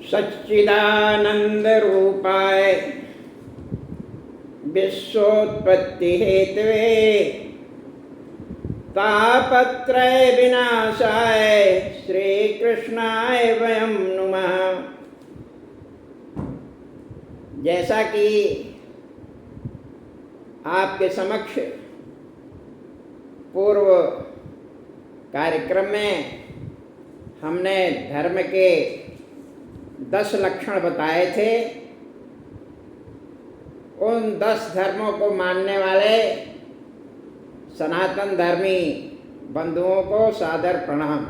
सच्चिदानंद रूपाय विश्वोत्पत्ति Hathaway तापत्रय विनाशाय श्री कृष्णाय वयं नुमः। जैसा कि आपके समक्ष पूर्व कार्यक्रम में हमने धर्म के 10 लक्षण बताए थे, उन 10 धर्मों को मानने वाले सनातन धर्मी बंधुओं को सादर प्रणाम।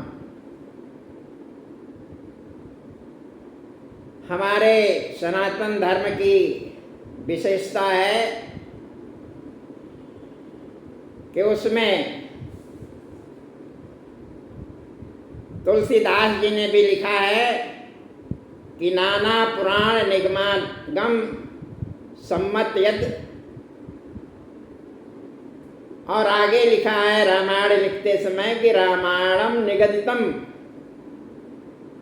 हमारे सनातन धर्म की विशेषता है कि उसमें तुलसीदास जी ने भी लिखा है कि नाना पुराण निगमागम सम्मत यद, और आगे लिखा है रामायण लिखते समय कि रामायणम निगदितम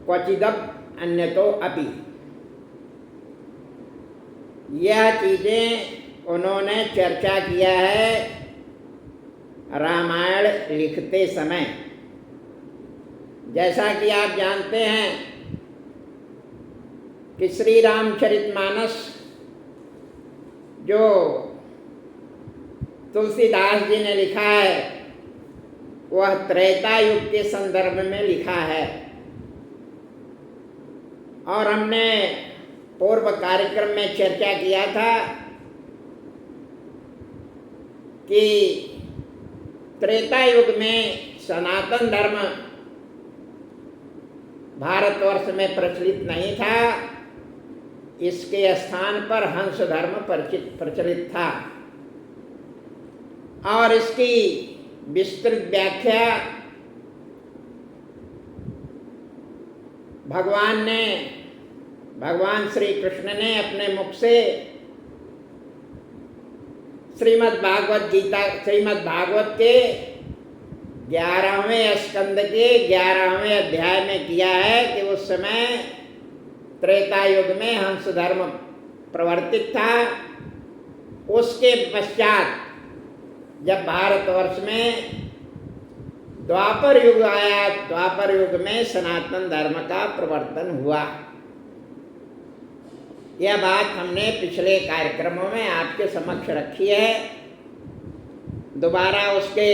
क्वचिदप अन्यतो अपि। यह चीजें उन्होंने चर्चा किया है रामायण लिखते समय। जैसा कि आप जानते हैं कि श्री रामचरितमानस जो तुलसीदास जी ने लिखा है वह त्रेता युग के संदर्भ में लिखा है। और हमने पूर्व कार्यक्रम में चर्चा किया था कि त्रेता युग में सनातन धर्म भारतवर्ष में प्रचलित नहीं था, इसके स्थान पर हंस धर्म प्रचलित था। और इसकी विस्तृत व्याख्या भगवान श्री कृष्ण ने अपने मुख से श्रीमद् भागवत के 11वें स्कंद के 11वें अध्याय में किया है कि उस समय त्रेता युग में हंस धर्म प्रवर्तित था। उसके पश्चात जब भारतवर्ष में द्वापर युग आया, द्वापर युग में सनातन धर्म का प्रवर्तन हुआ। यह बात हमने पिछले कार्यक्रमों में आपके समक्ष रखी है, दोबारा उसके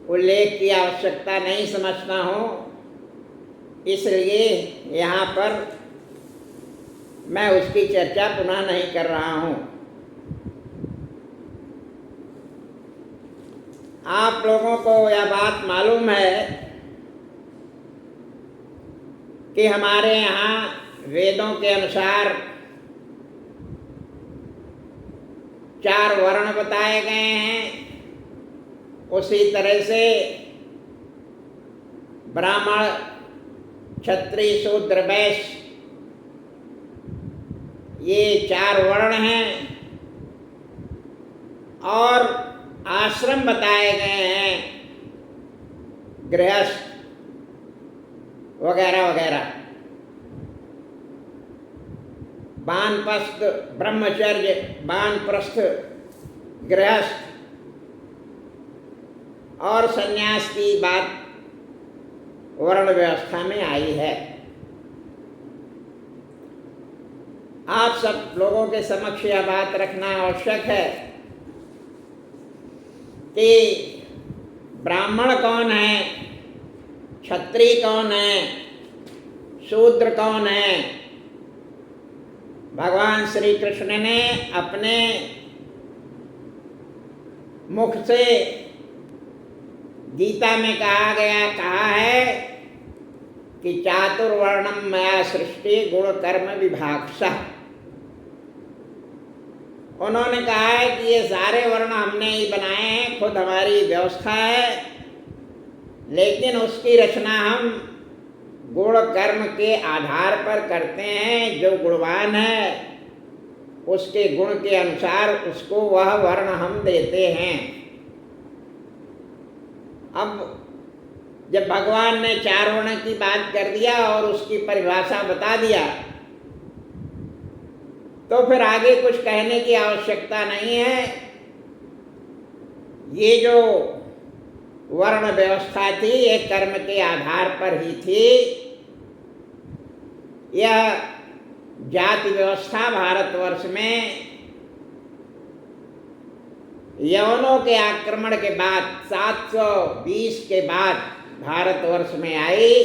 उल्लेख की आवश्यकता नहीं समझता हूँ, इसलिए यहाँ पर मैं उसकी चर्चा पुनः नहीं कर रहा हूँ। आप लोगों को यह बात मालूम है कि हमारे यहाँ वेदों के अनुसार 4 वर्ण बताए गए हैं। उसी तरह से ब्राह्मण, क्षत्रिय, शूद्र, वैश्य, ये 4 वर्ण हैं। और आश्रम बताए गए हैं, गृहस्थ वगैरह वगैरह। वानप्रस्थ, ब्रह्मचर्य, वानप्रस्थ, गृहस्थ और संन्यास की बात वर्ण व्यवस्था में आई है। आप सब लोगों के समक्ष यह बात रखना आवश्यक है कि ब्राह्मण कौन है, क्षत्रिय कौन है, शूद्र कौन है। भगवान श्री कृष्ण ने अपने मुख से गीता में कहा है कि चातुर्वर्णम मया सृष्टि गुण कर्म विभागशः। उन्होंने कहा है कि ये सारे वर्ण हमने ही बनाए हैं, खुद हमारी व्यवस्था है, लेकिन उसकी रचना हम गुण कर्म के आधार पर करते हैं। जो गुणवान है उसके गुण के अनुसार उसको वह वर्ण हम देते हैं। अब जब भगवान ने चार वर्ण की बात कर दिया और उसकी परिभाषा बता दिया, तो फिर आगे कुछ कहने की आवश्यकता नहीं है। ये जो वर्ण व्यवस्था थी, ये कर्म के आधार पर ही थी। यह जाति व्यवस्था भारतवर्ष में यवनों के आक्रमण के बाद 720 के बाद भारतवर्ष में आई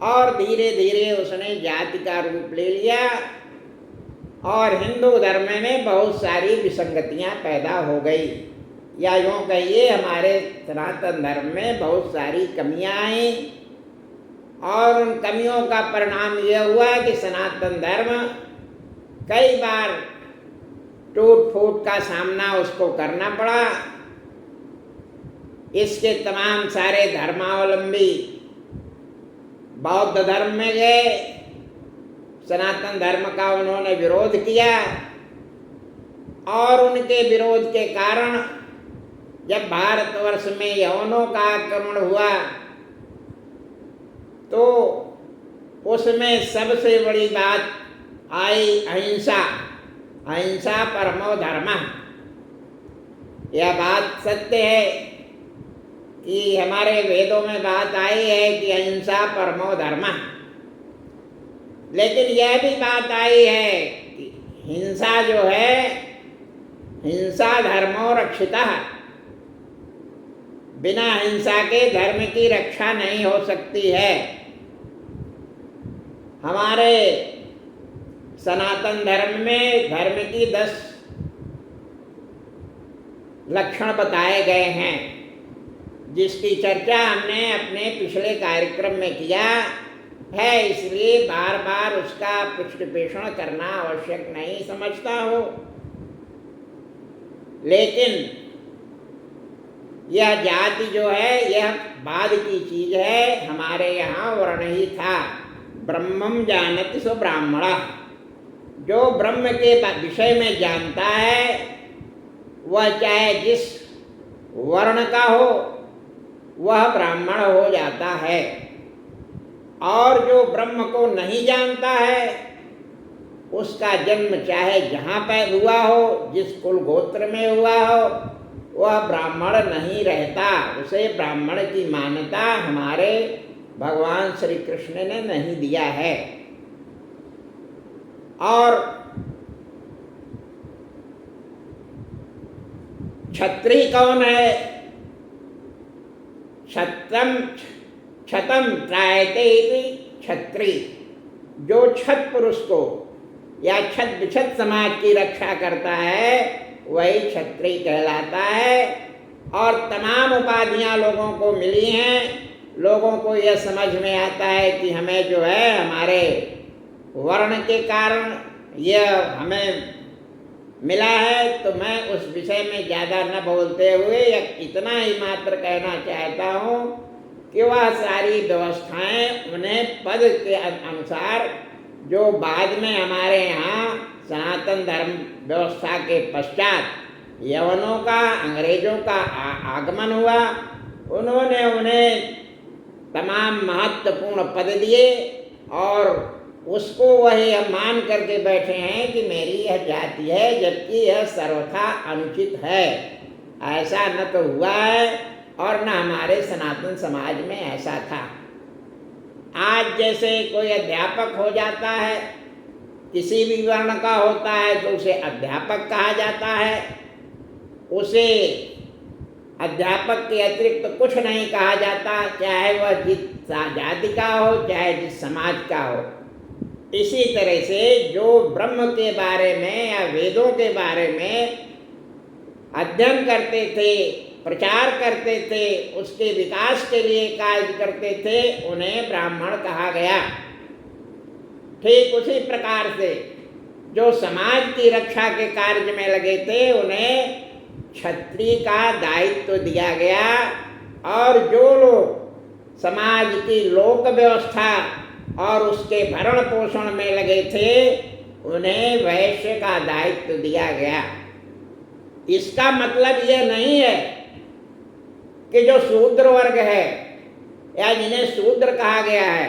और धीरे धीरे उसने जाति का रूप ले लिया और हिंदू धर्म में बहुत सारी विसंगतियां पैदा हो गई, या यूँ कहिए हमारे सनातन धर्म में बहुत सारी कमियां आई। और उन कमियों का परिणाम यह हुआ कि सनातन धर्म कई बार टूट फूट का सामना उसको करना पड़ा। इसके तमाम सारे धर्मावलंबी बौद्ध धर्म में गए, सनातन धर्म का उन्होंने विरोध किया और उनके विरोध के कारण जब भारतवर्ष में यवनों का आक्रमण हुआ तो उसमें सबसे बड़ी बात आई अहिंसा। अहिंसा परमो धर्मः। यह बात सत्य है कि हमारे वेदों में बात आई है कि अहिंसा परमो धर्मः, लेकिन यह भी बात आई है कि हिंसा जो है, हिंसा धर्मो रक्षितः। बिना हिंसा के धर्म की रक्षा नहीं हो सकती है। हमारे सनातन धर्म में धर्म की 10 लक्षण बताए गए हैं, जिसकी चर्चा हमने अपने पिछले कार्यक्रम में किया है, इसलिए बार बार उसका पुष्टिपेषण करना आवश्यक नहीं समझता हो। लेकिन यह जाति जो है यह बाद की चीज है। हमारे यहाँ वर्ण ही था, ब्रह्मम जानति सो ब्राह्मणः। जो ब्रह्म के विषय में जानता है वह चाहे जिस वर्ण का हो वह ब्राह्मण हो जाता है, और जो ब्रह्म को नहीं जानता है उसका जन्म चाहे जहाँ पर हुआ हो, जिस कुल गोत्र में हुआ हो, वह ब्राह्मण नहीं रहता। उसे ब्राह्मण की मान्यता हमारे भगवान श्री कृष्ण ने नहीं दिया है। और क्षत्रिय कौन है? क्षतम त्रायते इति क्षत्रिय। जो छत पुरुष को या छत विछत समाज की रक्षा करता है वही क्षत्रिय कहलाता है। और तमाम उपाधियां लोगों को मिली हैं। लोगों को यह समझ में आता है कि हमें जो है हमारे वर्ण के कारण यह हमें मिला है, तो मैं उस विषय में ज़्यादा न बोलते हुए इतना ही मात्र कहना चाहता हूँ कि वह सारी व्यवस्थाएं उन्हें पद के अनुसार जो बाद में हमारे यहाँ सनातन धर्म व्यवस्था के पश्चात यवनों का, अंग्रेजों का आगमन हुआ, उन्होंने उन्हें तमाम महत्वपूर्ण पद दिए और उसको वही हम मान करके बैठे हैं कि मेरी यह जाति है, जबकि यह सर्वथा अनुचित है। ऐसा न तो हुआ है और न हमारे सनातन समाज में ऐसा था। आज जैसे कोई अध्यापक हो जाता है, किसी भी वर्ण का होता है तो उसे अध्यापक कहा जाता है। उसे अध्यापक के अतिरिक्त तो कुछ नहीं कहा जाता, चाहे वह जिस जाति का हो, चाहे जिस समाज का हो। इसी तरह से जो ब्रह्म के बारे में या वेदों के बारे में अध्ययन करते थे, प्रचार करते थे, उसके विकास के लिए कार्य करते थे, उन्हें ब्राह्मण कहा गया। ठीक उसी प्रकार से जो समाज की रक्षा के कार्य में लगे थे उन्हें क्षत्रिय का दायित्व दिया गया, और जो लोग समाज की लोक व्यवस्था और उसके भरण पोषण में लगे थे उन्हें वैश्य का दायित्व दिया गया। इसका मतलब यह नहीं है कि जो शूद्र वर्ग है या जिन्हें शूद्र कहा गया है,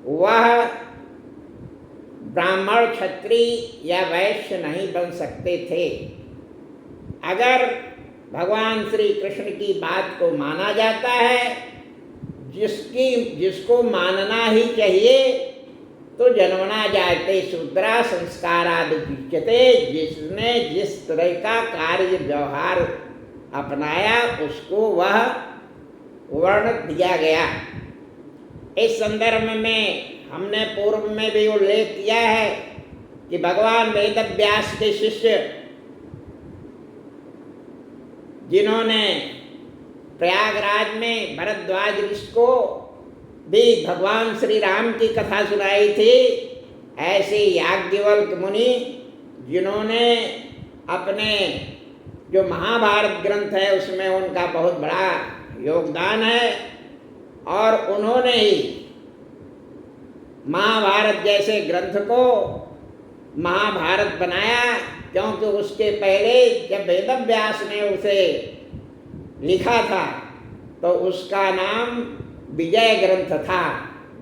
वह ब्राह्मण, क्षत्रिय या वैश्य नहीं बन सकते थे। अगर भगवान श्री कृष्ण की बात को माना जाता है, जिसको मानना ही चाहिए, तो जन्मना जायते शूद्रा संस्कारादि उच्यते, जिसने जिस तरह का कार्य व्यवहार अपनाया उसको वह वर्ण दिया गया। इस संदर्भ में हमने पूर्व में भी उल्लेख किया है कि भगवान वेदव्यास के शिष्य, जिन्होंने प्रयागराज में भरद्वाज ऋषि को भी भगवान श्री राम की कथा सुनाई थी, ऐसे याज्ञवल्क्य मुनि, जिन्होंने अपने जो महाभारत ग्रंथ है उसमें उनका बहुत बड़ा योगदान है, और उन्होंने ही महाभारत जैसे ग्रंथ को महाभारत बनाया, क्योंकि उसके पहले जब वेदव्यास ने उसे लिखा था तो उसका नाम विजय ग्रंथ था,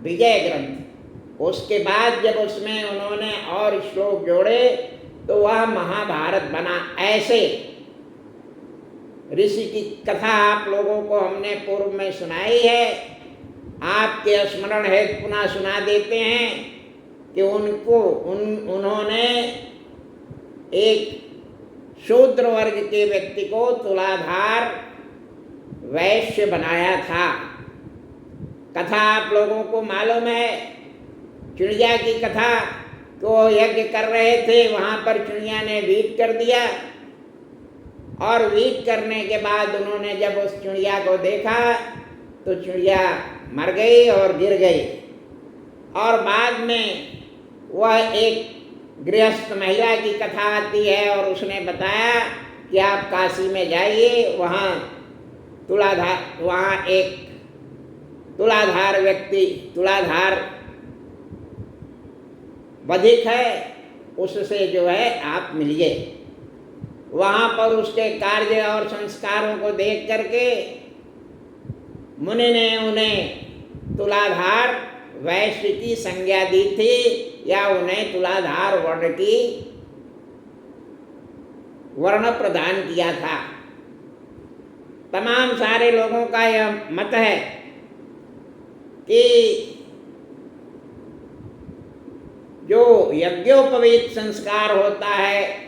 विजय ग्रंथ। उसके बाद जब उसमें उन्होंने और श्लोक जोड़े तो वह महाभारत बना। ऐसे ऋषि की कथा आप लोगों को हमने पूर्व में सुनाई है, आपके स्मरण हेतु पुनः सुना देते हैं कि उन्होंने एक शूद्र वर्ग के व्यक्ति को तुलाधार वैश्य बनाया था। कथा आप लोगों को मालूम है, चिड़िया की कथा, तो यज्ञ कर रहे थे, वहाँ पर चिड़िया ने वीट कर दिया, और वीट करने के बाद उन्होंने जब उस चिड़िया को देखा तो चिड़िया मर गई और गिर गई। और बाद में वह एक गृहस्थ महिला की कथा आती है और उसने बताया कि आप काशी में जाइए, वहाँ एक तुलाधार व्यक्ति, तुलाधार वधिक है, उससे जो है आप मिलिए। वहाँ पर उसके कार्य और संस्कारों को देख करके मुनि ने उन्हें तुलाधार वैश्य की संज्ञा दी थी, या उन्हें तुलाधार वर्ण की वर्ण प्रदान किया था। तमाम सारे लोगों का यह मत है कि जो यज्ञोपवीत संस्कार होता है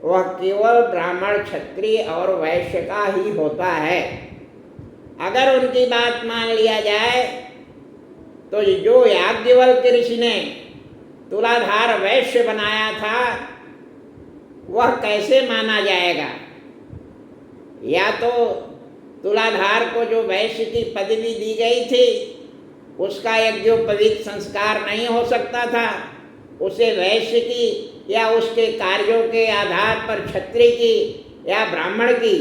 वह केवल ब्राह्मण, क्षत्रिय और वैश्य का ही होता है। अगर उनकी बात मान लिया जाए तो जो याज्ञवल्क्य ऋषि ने तुलाधार वैश्य बनाया था वह कैसे माना जाएगा? या तो तुलाधार को जो वैश्य की पदवी दी गई थी उसका यज्ञोपवीत संस्कार नहीं हो सकता था, उसे वैश्य की या उसके कार्यों के आधार पर क्षत्रिय की या ब्राह्मण की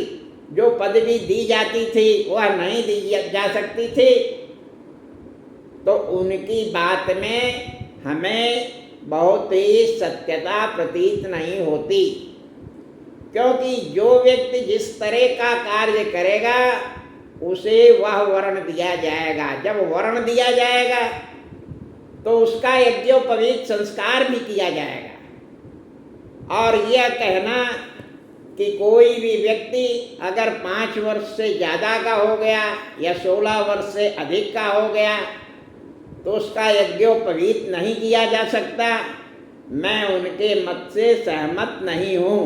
जो पदवी दी जाती थी वह नहीं दी जा सकती थी। तो उनकी बात में हमें बहुत ही सत्यता प्रतीत नहीं होती, क्योंकि जो व्यक्ति जिस तरह का कार्य करेगा उसे वह वर्ण दिया जाएगा। जब वर्ण दिया जाएगा तो उसका यज्ञोपवीत संस्कार भी किया जाएगा। और यह कहना कि कोई भी व्यक्ति अगर 5 वर्ष से ज़्यादा का हो गया या 16 वर्ष से अधिक का हो गया तो उसका यज्ञोपवीत नहीं किया जा सकता, मैं उनके मत से सहमत नहीं हूँ।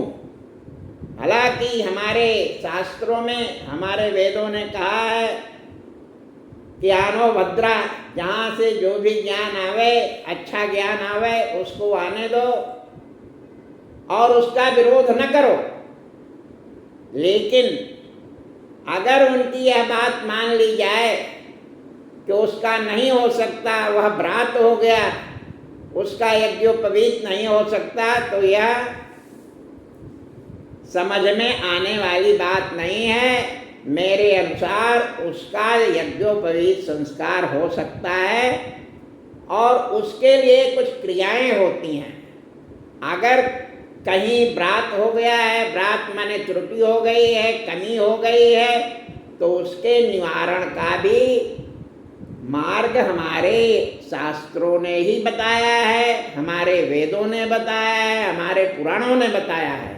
हालांकि हमारे शास्त्रों में, हमारे वेदों ने कहा है कि आनो भद्रा, जहाँ से जो भी ज्ञान आवे, अच्छा ज्ञान आवे उसको आने दो और उसका विरोध न करो। लेकिन अगर उनकी यह बात मान ली जाए कि उसका नहीं हो सकता, वह भ्रात हो गया, उसका यज्ञोपवीत नहीं हो सकता, तो यह समझ में आने वाली बात नहीं है। मेरे अनुसार उसका यज्ञोपवीत संस्कार हो सकता है और उसके लिए कुछ क्रियाएं होती हैं। अगर कहीं भ्रात हो गया है, भ्रात माने त्रुटि हो गई है, कमी हो गई है, तो उसके निवारण का भी मार्ग हमारे शास्त्रों ने ही बताया है, हमारे वेदों ने बताया है, हमारे पुराणों ने बताया है।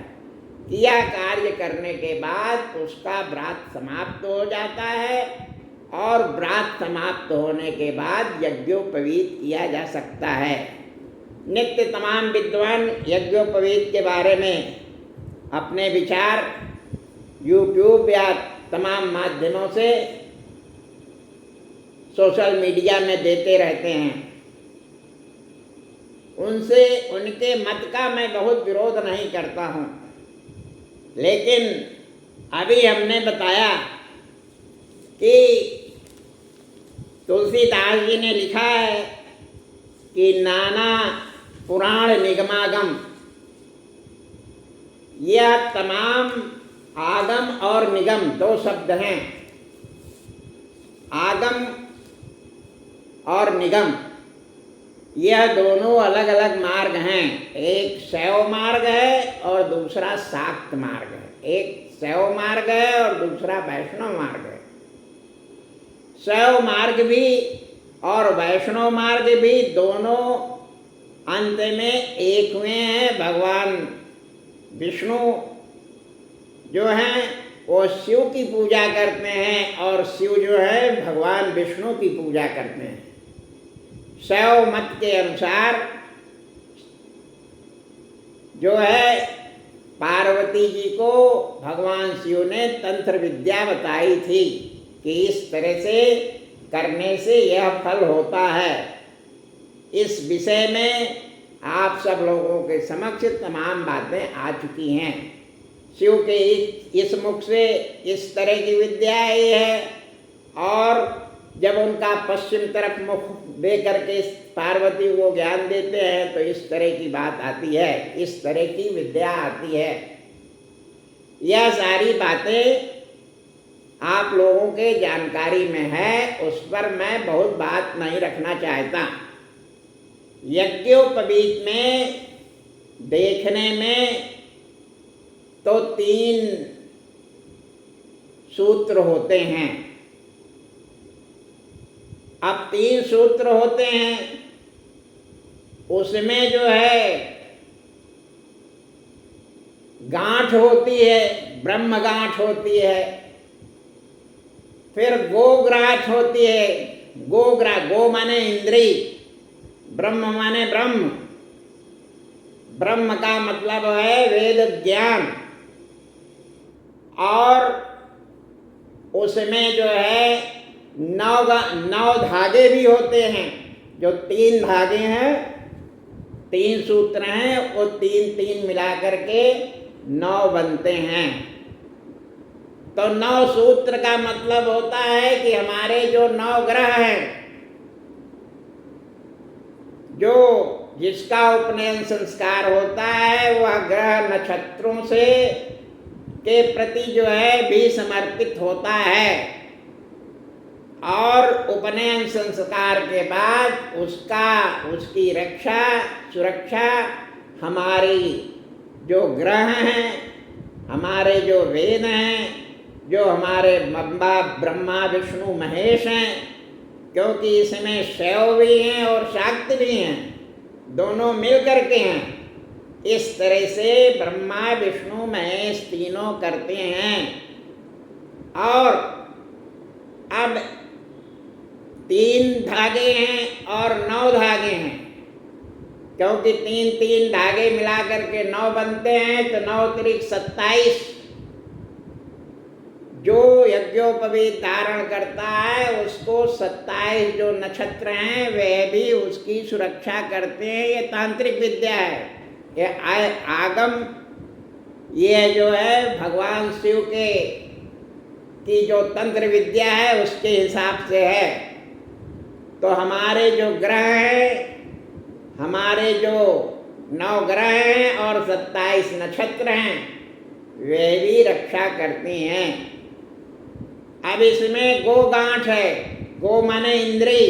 किया कार्य करने के बाद उसका व्रत समाप्त हो जाता है और व्रत समाप्त होने के बाद यज्ञोपवीत किया जा सकता है। नित्य तमाम विद्वान यज्ञोपवीत के बारे में अपने विचार YouTube या तमाम माध्यमों से सोशल मीडिया में देते रहते हैं। उनसे उनके मत का मैं बहुत विरोध नहीं करता हूँ, लेकिन अभी हमने बताया कि तुलसीदास जी ने लिखा है कि नाना पुराण निगमागम, यह तमाम आगम और निगम दो शब्द हैं। आगम और निगम यह दोनों अलग अलग मार्ग हैं। एक शैव मार्ग है और दूसरा शाक्त मार्ग है। एक शैव मार्ग है और दूसरा वैष्णव मार्ग है। शैव मार्ग भी और वैष्णव मार्ग भी दोनों अंत में एक हुए हैं। भगवान विष्णु जो हैं वो शिव की पूजा करते हैं और शिव जो है भगवान विष्णु की पूजा करते हैं। शैव मत के अनुसार जो है पार्वती जी को भगवान शिव ने तंत्र विद्या बताई थी कि इस तरह से करने से यह फल होता है। इस विषय में आप सब लोगों के समक्ष तमाम बातें आ चुकी हैं। शिव के इस मुख से इस तरह की विद्या आई है और जब उनका पश्चिम तरफ मुख दे करके पार्वती को ज्ञान देते हैं तो इस तरह की बात आती है, इस तरह की विद्या आती है। यह सारी बातें आप लोगों के जानकारी में है, उस पर मैं बहुत बात नहीं रखना चाहता। यज्ञोपवीत में देखने में तो 3 सूत्र होते हैं। अब 3 सूत्र होते हैं, उसमें जो है गांठ होती है, ब्रह्म गांठ होती है, फिर गोग्राठ होती है। गो माने इंद्री, ब्रह्म माने ब्रह्म। ब्रह्म का मतलब है वेद ज्ञान, और उसमें जो है 9 धागे भी होते हैं। जो 3 धागे हैं, 3 सूत्र हैं, वो 3 मिला करके 9 बनते हैं। तो 9 सूत्र का मतलब होता है कि हमारे जो 9 ग्रह हैं, जो जिसका उपनयन संस्कार होता है, वह ग्रह नक्षत्रों से के प्रति जो है भी समर्पित होता है, और उपनयन संस्कार के बाद उसकी रक्षा सुरक्षा हमारी जो ग्रह हैं, हमारे जो वेद हैं, जो हमारे ब्रह्मा विष्णु महेश हैं, क्योंकि इसमें शैव भी हैं और शाक्त भी हैं, दोनों मिल करके हैं। इस तरह से ब्रह्मा विष्णु महेश तीनों करते हैं। और अब 3 धागे हैं और 9 धागे हैं, क्योंकि 3 धागे मिला करके 9 बनते हैं, तो 9 त्रिक 27। जो यज्ञोपवीत धारण करता है उसको 27 जो नक्षत्र हैं वे भी उसकी सुरक्षा करते हैं। ये तांत्रिक विद्या है, ये आगम, ये जो है भगवान शिव की जो तंत्र विद्या है उसके हिसाब से है। तो हमारे जो ग्रह हैं, हमारे जो 9 ग्रह हैं और 27 नक्षत्र हैं, वे भी रक्षा करती हैं। अब इसमें गो गांठ है, गो माने इंद्री।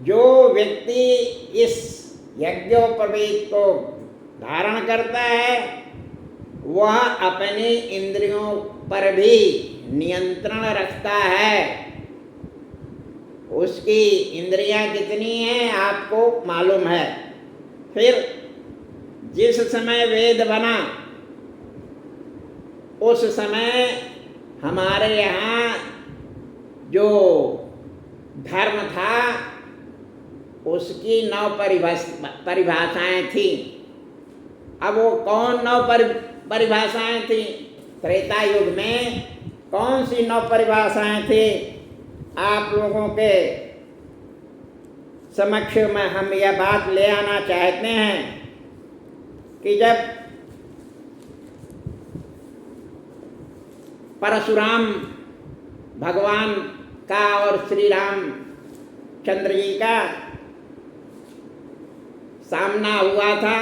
जो व्यक्ति इस यज्ञोपवीत को धारण करता है वह अपनी इंद्रियों पर भी नियंत्रण रखता है। उसकी इंद्रियां कितनी हैं आपको मालूम है। फिर जिस समय वेद बना उस समय हमारे यहाँ जो धर्म था उसकी 9 परिभाषाएं थी। अब वो कौन 9 परिभाषाएं थी? त्रेता युग में कौन सी 9 परिभाषाएं थी? आप लोगों के समक्ष में हम यह बात ले आना चाहते हैं कि जब परशुराम भगवान का और श्री राम चंद्र जी का सामना हुआ था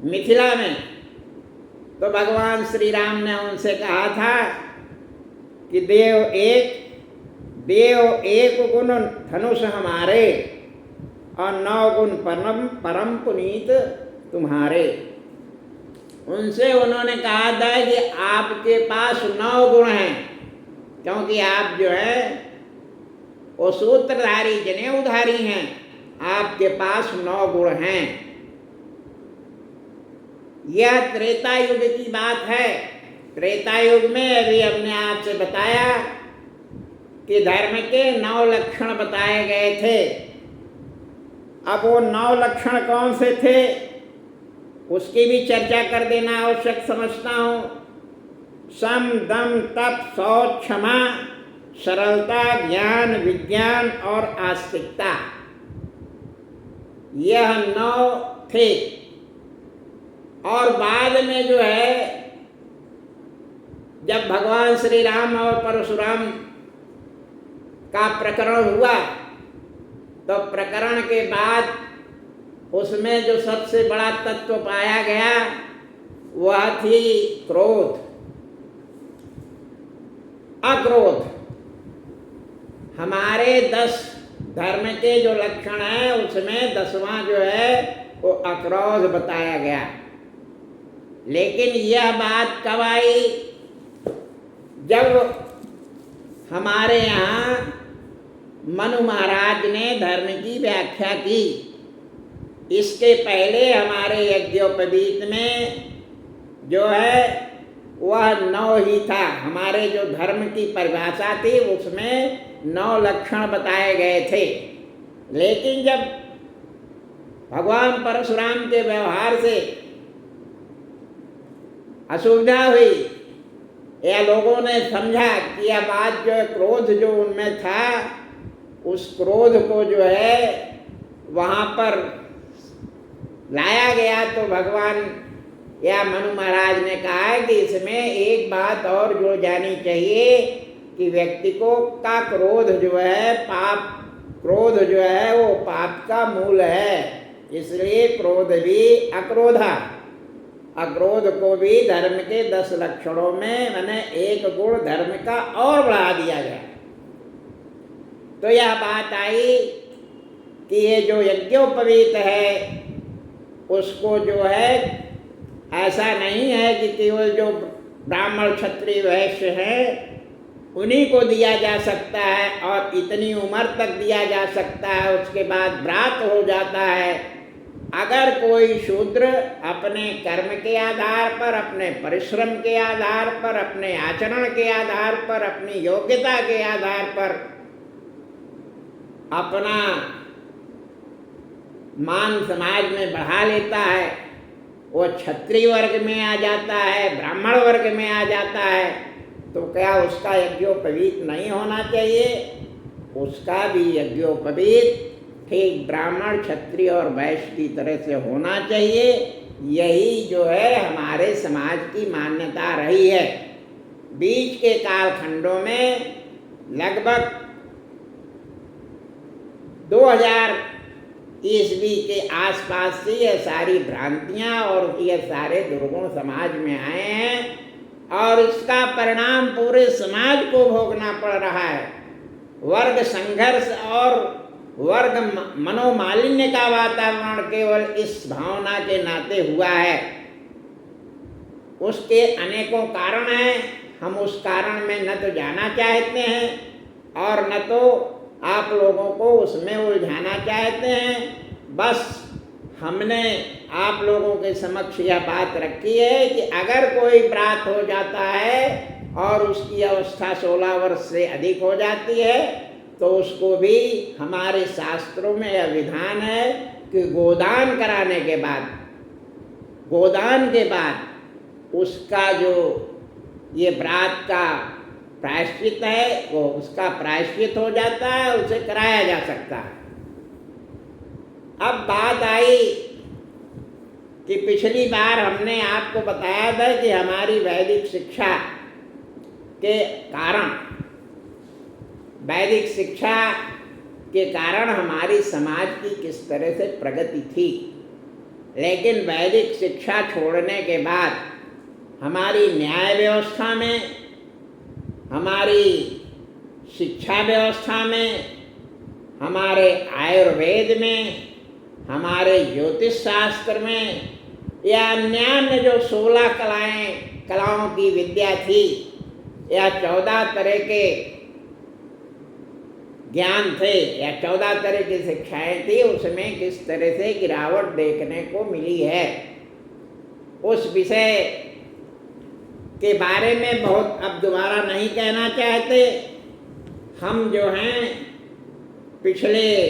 मिथिला में, तो भगवान श्री राम ने उनसे कहा था कि देव एक गुण धनुष हमारे और 9 गुण परम पुनीत तुम्हारे। उनसे उन्होंने कहा था कि आपके पास 9 गुण हैं, क्योंकि आप जो है वो सूत्रधारी जनेऊधारी हैं, आपके पास 9 गुण हैं। यह त्रेता युग की बात है। त्रेता युग में अभी हमने आपसे बताया कि धर्म के 9 लक्षण बताए गए थे। अब वो 9 लक्षण कौन से थे उसकी भी चर्चा कर देना आवश्यक समझता हूँ। सम, दम, तप, शौच, क्षमा, सरलता, ज्ञान, विज्ञान और आस्तिकता, यह 9 थे। और बाद में जो है जब भगवान श्री राम और परशुराम का प्रकरण हुआ तो प्रकरण के बाद उसमें जो सबसे बड़ा तत्व पाया गया वह थी क्रोध, अक्रोध। हमारे 10 धर्म के जो लक्षण हैं उसमें 10वां जो है वो अक्रोध बताया गया। लेकिन यह बात कब आई? जब हमारे यहाँ मनु महाराज ने धर्म की व्याख्या की। इसके पहले हमारे यज्ञोपवीत में जो है वह 9 ही था। हमारे जो धर्म की परिभाषा थी उसमें 9 लक्षण बताए गए थे। लेकिन जब भगवान परशुराम के व्यवहार से असुविधा हुई या लोगों ने समझा कि यह बात जो है क्रोध जो उनमें था उस क्रोध को जो है वहाँ पर लाया गया, तो भगवान या मनु महाराज ने कहा है कि इसमें एक बात और जुड़ जानी चाहिए कि व्यक्ति को का क्रोध जो है पाप, क्रोध जो है वो पाप का मूल है। इसलिए क्रोध भी अक्रोधा, अक्रोध को भी धर्म के 10 लक्षणों में मैंने एक गुण धर्म का और बढ़ा दिया गया। तो यह बात आई कि ये जो यज्ञोपवीत है उसको जो है ऐसा नहीं है कि केवल जो ब्राह्मण क्षत्रिय वैश्य हैं उन्हीं को दिया जा सकता है और इतनी उम्र तक दिया जा सकता है, उसके बाद व्रात हो जाता है। अगर कोई शूद्र अपने कर्म के आधार पर, अपने परिश्रम के आधार पर, अपने आचरण के आधार पर, अपनी योग्यता के आधार पर अपना मान समाज में बढ़ा लेता है, वो क्षत्रिय वर्ग में आ जाता है, ब्राह्मण वर्ग में आ जाता है, तो क्या उसका यज्ञोपवीत नहीं होना चाहिए? उसका भी यज्ञोपवीत ठीक ब्राह्मण, क्षत्रिय और वैश्य की तरह से होना चाहिए। यही जो है हमारे समाज की मान्यता रही है। बीच के कालखंडों में लगभग 2000 ईस्वी के आसपास से ये सारी भ्रांतियां और ये सारे दुर्गुण समाज में आए हैं और इसका परिणाम पूरे समाज को भोगना पड़ रहा है। वर्ग संघर्ष और वर्ग मनोमालिन्य का वातावरण केवल इस भावना के नाते हुआ है। उसके अनेकों कारण हैं, हम उस कारण में न तो जाना चाहते हैं और न तो आप लोगों को उसमें उलझाना चाहते हैं। बस हमने आप लोगों के समक्ष यह बात रखी है कि अगर कोई प्रात हो जाता है और उसकी अवस्था 16 वर्ष से अधिक हो जाती है तो उसको भी हमारे शास्त्रों में यह विधान है कि गोदान कराने के बाद, गोदान के बाद उसका जो ये व्रात का प्रायश्चित है वो उसका प्रायश्चित हो जाता है, उसे कराया जा सकता है। अब बात आई कि पिछली बार हमने आपको बताया था कि हमारी वैदिक शिक्षा के कारण, वैदिक शिक्षा के कारण हमारी समाज की किस तरह से प्रगति थी। लेकिन वैदिक शिक्षा छोड़ने के बाद हमारी न्याय व्यवस्था में, हमारी शिक्षा व्यवस्था में, हमारे आयुर्वेद में, हमारे ज्योतिष शास्त्र में या अन्य जो 16 कलाओं की विद्या थी या 14 तरह के ज्ञान थे या 14 तरह की शिक्षाएं थी, उसमें किस तरह से गिरावट देखने को मिली है, उस विषय के बारे में बहुत अब दोबारा नहीं कहना चाहते। हम जो हैं पिछले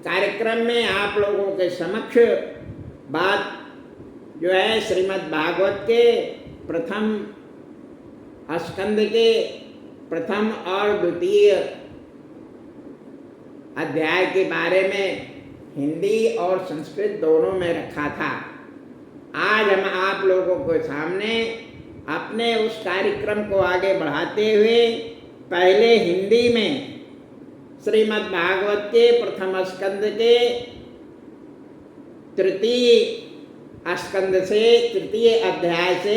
कार्यक्रम में आप लोगों के समक्ष बात जो है श्रीमद् भागवत के प्रथम स्कंद के प्रथम और द्वितीय अध्याय के बारे में हिंदी और संस्कृत दोनों में रखा था। आज हम आप लोगों के सामने अपने उस कार्यक्रम को आगे बढ़ाते हुए पहले हिंदी में श्रीमद् भागवत के प्रथम स्कंद के तृतीय स्कंद से तृतीय अध्याय से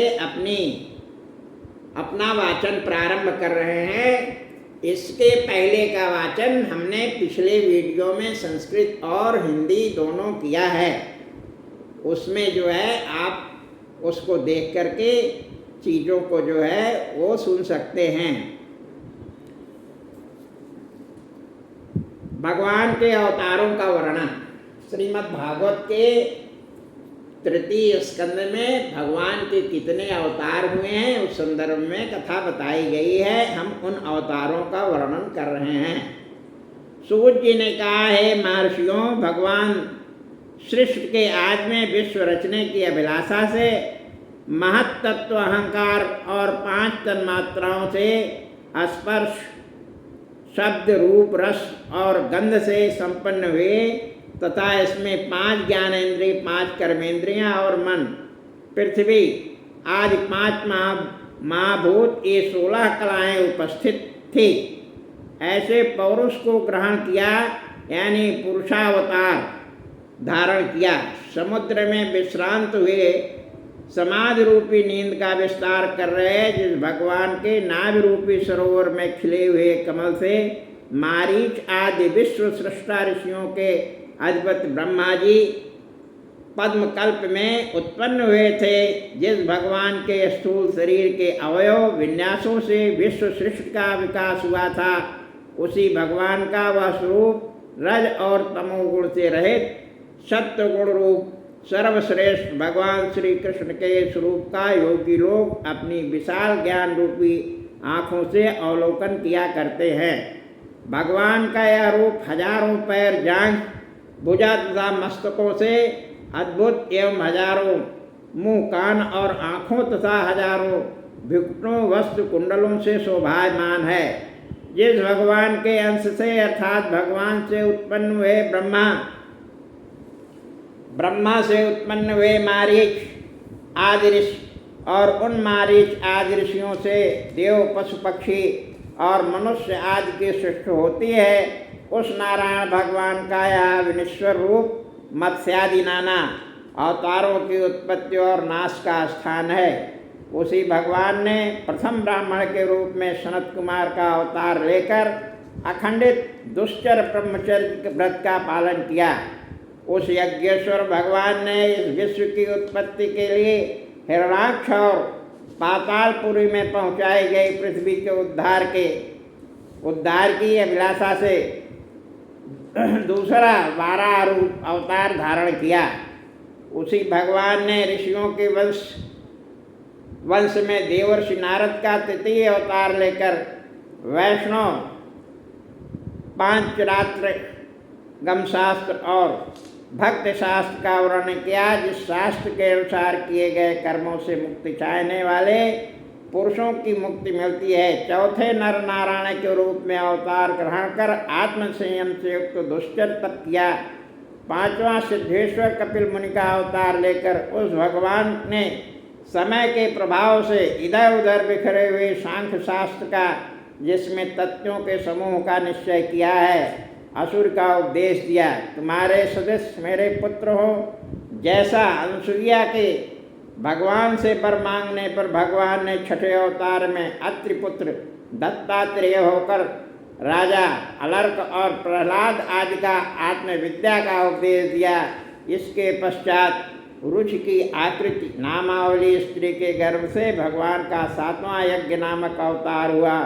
अपना वाचन प्रारंभ कर रहे हैं। इसके पहले का वाचन हमने पिछले वीडियो में संस्कृत और हिंदी दोनों किया है। उसमें जो है आप उसको देख करके चीज़ों को जो है वो सुन सकते हैं। भगवान के अवतारों का वर्णन श्रीमद् भागवत के तृतीय स्कंद में भगवान के कितने अवतार हुए हैं उस संदर्भ में कथा बताई गई है। हम उन अवतारों का वर्णन कर रहे हैं। सूत जी ने कहा है, महर्षियों, भगवान सृष्टि के आज में विश्व रचने की अभिलाषा से महत तत्व अहंकार और 5 तन्मात्राओं से स्पर्श, शब्द, रूप, रस और गंध से संपन्न हुए तथा इसमें 5 ज्ञानेंद्रिय, 5 कर्मेंद्रियां और मन, पृथ्वी आदि 5 महाभूत, ये 16 कलाएं उपस्थित थी। ऐसे पौरुष को ग्रहण किया यानी पुरुषावतार धारण किया। समुद्र में विश्रांत हुए समाधि रूपी नींद का विस्तार कर रहे जिस भगवान के नाभि रूपी सरोवर में खिले हुए कमल से मारीच आदि विश्व सृष्टा ऋषियों के अधिपति ब्रह्मा जी पद्मकल्प में उत्पन्न हुए थे। जिस भगवान के स्थूल शरीर के अवयव विन्यासों से विश्व सृष्टि का विकास हुआ था, उसी भगवान का वह स्वरूप रज और तमोगुण से रहित सत्य गुण रूप सर्वश्रेष्ठ भगवान श्री कृष्ण के स्वरूप का योगी लोग अपनी विशाल ज्ञान रूपी आँखों से अवलोकन किया करते हैं। भगवान का यह रूप हजारों पैर, जांघ, भुजा तथा मस्तकों से अद्भुत एवं हजारों मुंह, कान और आँखों तथा हजारों भिक्टों वस्तु कुंडलों से शोभायमान है। जिस भगवान के अंश से अर्थात भगवान से उत्पन्न हुए ब्रह्मा से उत्पन्न हुए मारीच आदि ऋषि और उन मारीच आदि ऋषियों से देव, पशु, पक्षी और मनुष्य आदि की सृष्टि होती है, उस नारायण भगवान का यह विनिश्वर रूप मत्स्यादि नाना अवतारों की उत्पत्ति और नाश का स्थान है। उसी भगवान ने प्रथम ब्राह्मण के रूप में सनत कुमार का अवतार लेकर अखंडित दुष्चर ब्रह्मचर्य व्रत का पालन किया। उस यज्ञेश्वर भगवान ने इस विश्व की उत्पत्ति के लिए हिरणाक्ष और पातालपुरी में पहुंचाई गई पृथ्वी के उद्धार की अभिलाषा से दूसरा 12 रूप अवतार धारण किया। उसी भगवान ने ऋषियों के वंश में देवर्षि नारद का तृतीय अवतार लेकर वैष्णव पांचरात्र गम शास्त्र और भक्त शास्त्र का वर्णन किया, जिस शास्त्र के अनुसार किए गए कर्मों से मुक्ति चाहने वाले पुरुषों की मुक्ति मिलती है। चौथे नर नारायण के रूप में अवतार ग्रहण कर आत्म संयम से युक्त दुष्चर तप किया। पांचवा सिद्धेश्वर कपिल मुनि का अवतार लेकर उस भगवान ने समय के प्रभाव से इधर उधर बिखरे हुए सांख्य शास्त्र का, जिसमें तत्वों के समूह का निश्चय किया है, असुर का उपदेश दिया। तुम्हारे सदस्य मेरे पुत्र हो। जैसा अनुसुईया के भगवान से वर मांगने पर भगवान ने छठे अवतार में अत्रिपुत्र दत्तात्रेय होकर राजा अलर्क और प्रहलाद आदि का आत्मविद्या का उपदेश दिया। इसके पश्चात रुचि की आकृति नामावली स्त्री के गर्भ से भगवान का 7वां यज्ञ नामक अवतार हुआ।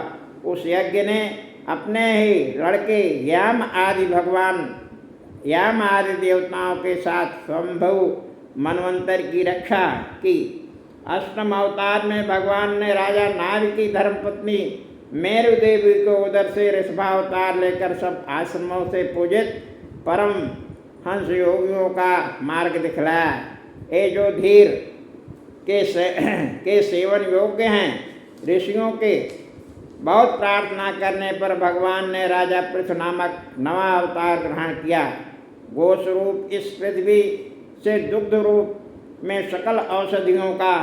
उस यज्ञ ने अपने ही लड़के याम आदि देवताओं के साथ स्वयंभू मनवंतर की रक्षा की। अष्टम अवतार में भगवान ने राजा नाग की धर्मपत्नी मेरु देवी को उधर से ऋषभावतार लेकर सब आश्रमों से पूजित परम हंस योगियों का मार्ग दिखलाया। ये जो धीर के सेवन योग्य हैं, ऋषियों के बहुत प्रार्थना करने पर भगवान ने राजा पृथु नामक नवा अवतार ग्रहण किया। गोस रूप इस पृथ्वी से दुग्ध रूप में सकल औषधियों का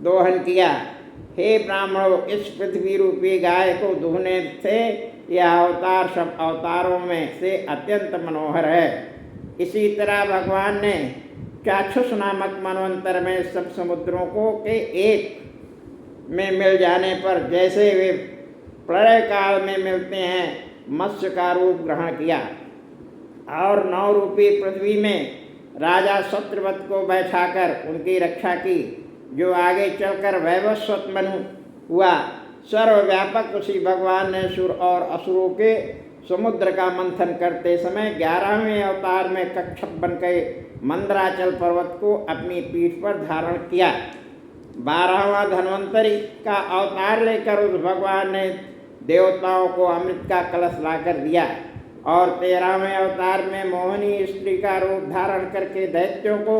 दोहन किया। हे ब्राह्मणों, इस पृथ्वी रूपी गाय को दुहने से यह अवतार सब अवतारों में से अत्यंत मनोहर है। इसी तरह भगवान ने चाक्षुष नामक मनवंतर में सब समुद्रों को के एक में मिल जाने पर जैसे वे प्रलय काल में मिलते हैं, मत्स्य का रूप ग्रहण किया और 9 रूपी पृथ्वी में राजा शत्रुवत को बैठाकर उनकी रक्षा की, जो आगे चलकर वैवस्वत मनु हुआ। सर्वव्यापक उसी भगवान ने सुर और असुरों के समुद्र का मंथन करते समय 11वें अवतार में कच्छप बनकर मंदराचल पर्वत को अपनी पीठ पर धारण किया। 12वां धन्वंतरी का अवतार लेकर उस भगवान ने देवताओं को अमृत का कलश लाकर दिया और 13वें अवतार में मोहिनी स्त्री का रूप धारण करके दैत्यों को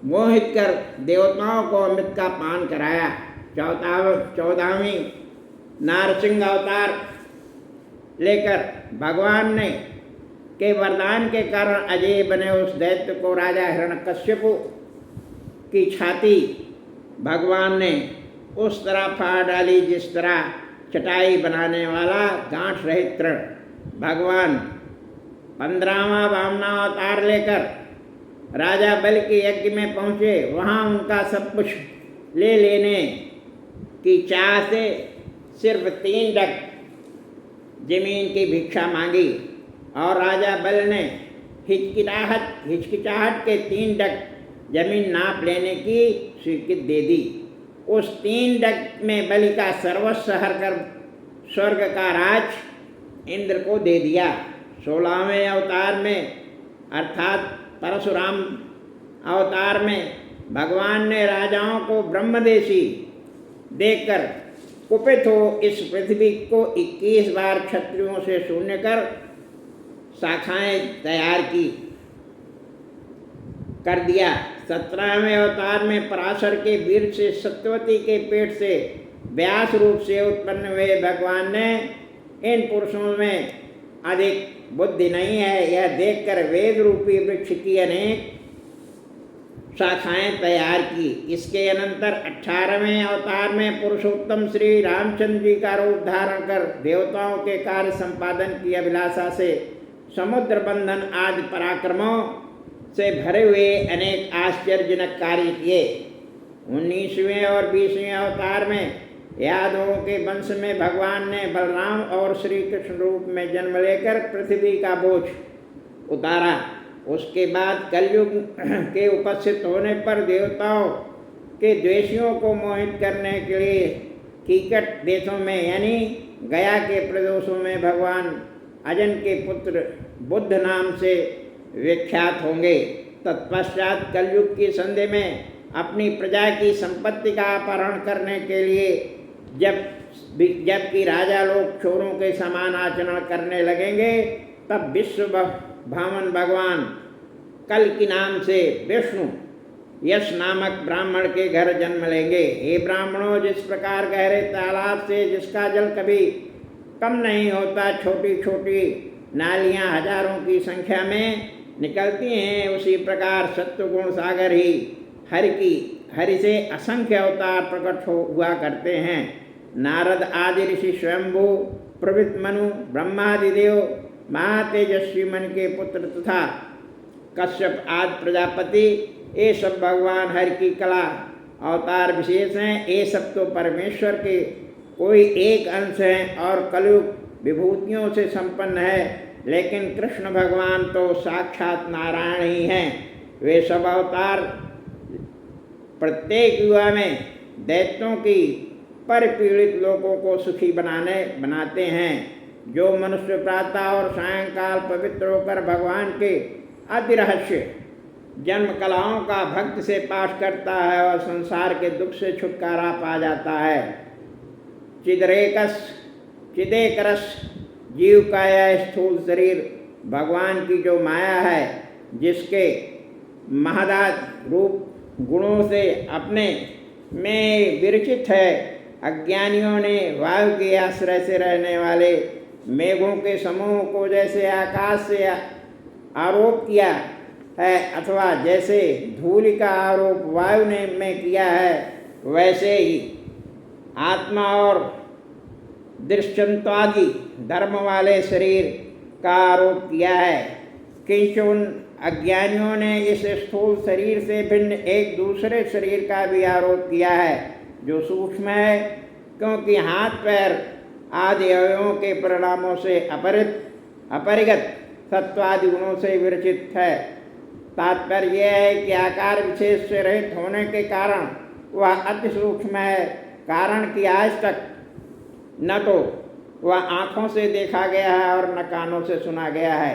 मोहित कर देवताओं को अमृत का पान कराया। 14वीं नारसिंह अवतार लेकर भगवान ने के वरदान के कारण अजय बने उस दैत्य को राजा हिरण्यकश्यपु की छाती भगवान ने उस तरह फाड़ डाली जिस तरह चटाई बनाने वाला गांठ रहित तृण। भगवान 15वां वामना अवतार लेकर राजा बल के यज्ञ में पहुँचे। वहाँ उनका सब कुछ ले लेने की चाह से सिर्फ 3 डग जमीन की भिक्षा मांगी और राजा बल ने हिचकिचाहट के 3 डग जमीन नाप लेने की स्वीकृति दे दी। उस 3 डग में बलि का सर्वस्व हर कर स्वर्ग का राज इंद्र को दे दिया। 16वें अवतार में अर्थात परशुराम अवतार में भगवान ने राजाओं को ब्रह्मदेशी देकर कुपित हो इस पृथ्वी को 21 बार क्षत्रियों से शून्य कर शाखाएं तैयार कर दिया। 17वें अवतार में पराशर के वीर से सत्यवती के पेट से व्यास रूप से उत्पन्न हुए भगवान ने इन पुरुषों में अधिक बुद्धि नहीं है, यह देखकर वेद रूपी वृक्ष की अनेक शाखाएं तैयार की। इसके अनंतर 18वें अवतार में पुरुषोत्तम श्री रामचंद्र जी का रूप धारण कर देवताओं के कार्य संपादन की अभिलाषा से समुद्र बंधन आदि पराक्रमों से भरे हुए अनेक आश्चर्यजनक कार्य किए। 19वें और 20वें अवतार में यादवों के वंश में भगवान ने बलराम और श्री कृष्ण रूप में जन्म लेकर पृथ्वी का बोझ उतारा। उसके बाद कलयुग के उपस्थित होने पर देवताओं के द्वेषियों को मोहित करने के लिए कीकट देशों में यानी गया के प्रदेशों में भगवान अजन के पुत्र बुद्ध नाम से विख्यात होंगे। तत्पश्चात कलयुग की संधि में अपनी प्रजा की संपत्ति का अपहरण करने के लिए जबकि राजा लोग चोरों के समान आचरण करने लगेंगे, तब विश्व भावन भगवान कल की नाम से विष्णु यश नामक ब्राह्मण के घर जन्म लेंगे। हे ब्राह्मणों, जिस प्रकार गहरे तालाब से जिसका जल कभी कम नहीं होता छोटी छोटी नालियां हजारों की संख्या में निकलती हैं, उसी प्रकार सत्वगुण सागर ही हरि से असंख्य अवतार प्रकट हुआ करते हैं। नारद आदि ऋषि स्वयंभू प्रवृत्त मनु ब्रह्मादिदेव महातेजस्वी मन के पुत्र तथा कश्यप आदि प्रजापति, ये सब भगवान हरि की कला अवतार विशेष हैं। ये सब तो परमेश्वर के कोई एक अंश हैं और कलयुग विभूतियों से संपन्न है, लेकिन कृष्ण भगवान तो साक्षात नारायण ही हैं। वे सब अवतार प्रत्येक युवा में दैत्यों की परिपीड़ित लोगों को सुखी बनाते हैं। जो मनुष्य प्रातः और सायंकाल पवित्र होकर भगवान के अधिरहस्य जन्म कलाओं का भक्त से पाठ करता है और संसार के दुख से छुटकारा पा जाता है। चिदेकरस जीव का यह स्थूल शरीर भगवान की जो माया है, जिसके महदात रूप गुणों से अपने में विरचित है, अज्ञानियों ने वायु के आश्रय से रहने वाले मेघों के समूह को जैसे आकाश से आरोप किया है, अथवा जैसे धूलि का आरोप वायु ने में किया है, वैसे ही आत्मा और दृष्टांतादि धर्म वाले शरीर का आरोप किया है। किंतु उन अज्ञानियों ने इस स्थूल शरीर से भिन्न एक दूसरे शरीर का भी आरोप किया है, जो सूक्ष्म है, क्योंकि हाथ पैर आदि अवयवों के परिणामों से अपरिगत सत्वादि गुणों से विरचित है। तात्पर्य यह है कि आकार विशेष से रहित होने के कारण वह अति सूक्ष्म है, कारण कि आज तक न तो वह आँखों से देखा गया है और न कानों से सुना गया है।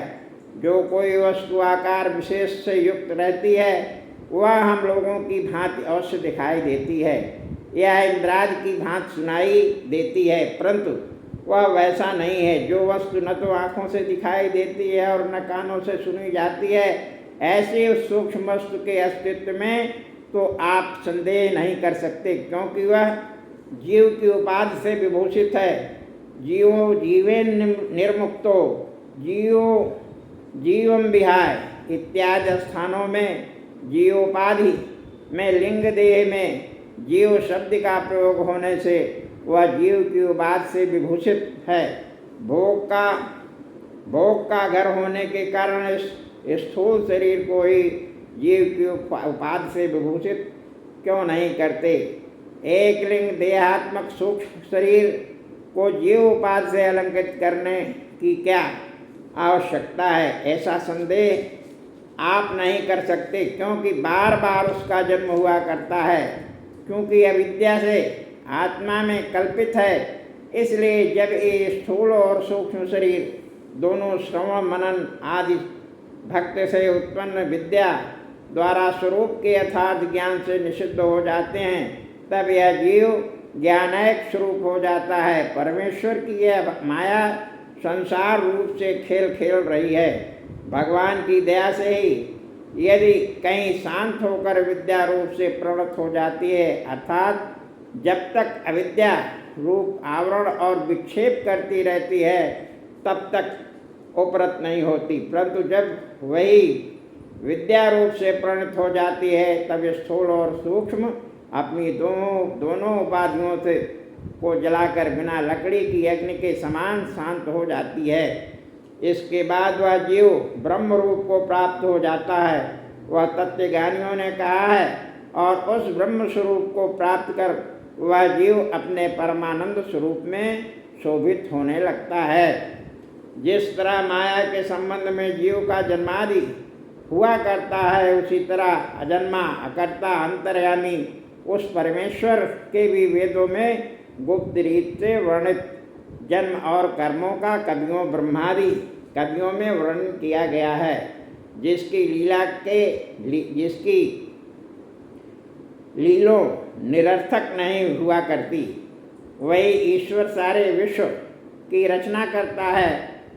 जो कोई वस्तु आकार विशेष से युक्त रहती है, वह हम लोगों की भांति अवश्य दिखाई देती है, यह इंद्रादि की भांति सुनाई देती है, परंतु वह वैसा नहीं है। जो वस्तु न तो आँखों से दिखाई देती है और न कानों से सुनी जाती है, ऐसे उस सूक्ष्म वस्तु के अस्तित्व में तो आप संदेह नहीं कर सकते, क्योंकि वह जीव की उपाधि से विभूषित है। जीवो जीवेन निर्मुक्तो जीवम विहाय इत्यादि स्थानों में जीवोपाधि में लिंग देह में जीव शब्द का प्रयोग होने से वह जीव की उपाधि से विभूषित है। भोग का घर होने के कारण इस स्थूल शरीर को ही जीव की उपाधि से विभूषित क्यों नहीं करते। एक लिंग देहात्मक सूक्ष्म शरीर को जीव उपाधि से अलंकृत करने की क्या आवश्यकता है, ऐसा संदेह आप नहीं कर सकते, क्योंकि बार बार उसका जन्म हुआ करता है। क्योंकि अविद्या से आत्मा में कल्पित है, इसलिए जब ये स्थूल और सूक्ष्म शरीर दोनों श्रवण मनन आदि भक्त से उत्पन्न विद्या द्वारा स्वरूप के यथार्थ ज्ञान से निषिद्ध हो जाते हैं, तब यह जीव ज्ञानैक स्वरूप हो जाता है। परमेश्वर की यह माया संसार रूप से खेल खेल रही है। भगवान की दया से ही यदि कहीं शांत होकर विद्या रूप से प्रवृत्त हो जाती है, अर्थात जब तक अविद्या रूप आवरण और विक्षेप करती रहती है, तब तक उपरत नहीं होती, परंतु जब वही विद्या रूप से परिणत हो जाती है, तब स्थूल और सूक्ष्म अपनी दोनों उपाधियों से को जलाकर बिना लकड़ी की अग्नि के समान शांत हो जाती है। इसके बाद वह जीव ब्रह्म रूप को प्राप्त हो जाता है, वह तत्वज्ञानियों ने कहा है, और उस ब्रह्म स्वरूप को प्राप्त कर वह जीव अपने परमानंद स्वरूप में शोभित होने लगता है। जिस तरह माया के संबंध में जीव का जन्मादि हुआ करता है, उसी तरह अजन्मा अकर्ता अंतर्यामी उस परमेश्वर के भी वेदों में गुप्त रीत से वर्णित जन्म और कर्मों का कवियों ब्रह्मादि कवियों में वर्णन किया गया है। जिसकी लीलों निरर्थक नहीं हुआ करती, वही ईश्वर सारे विश्व की रचना करता है,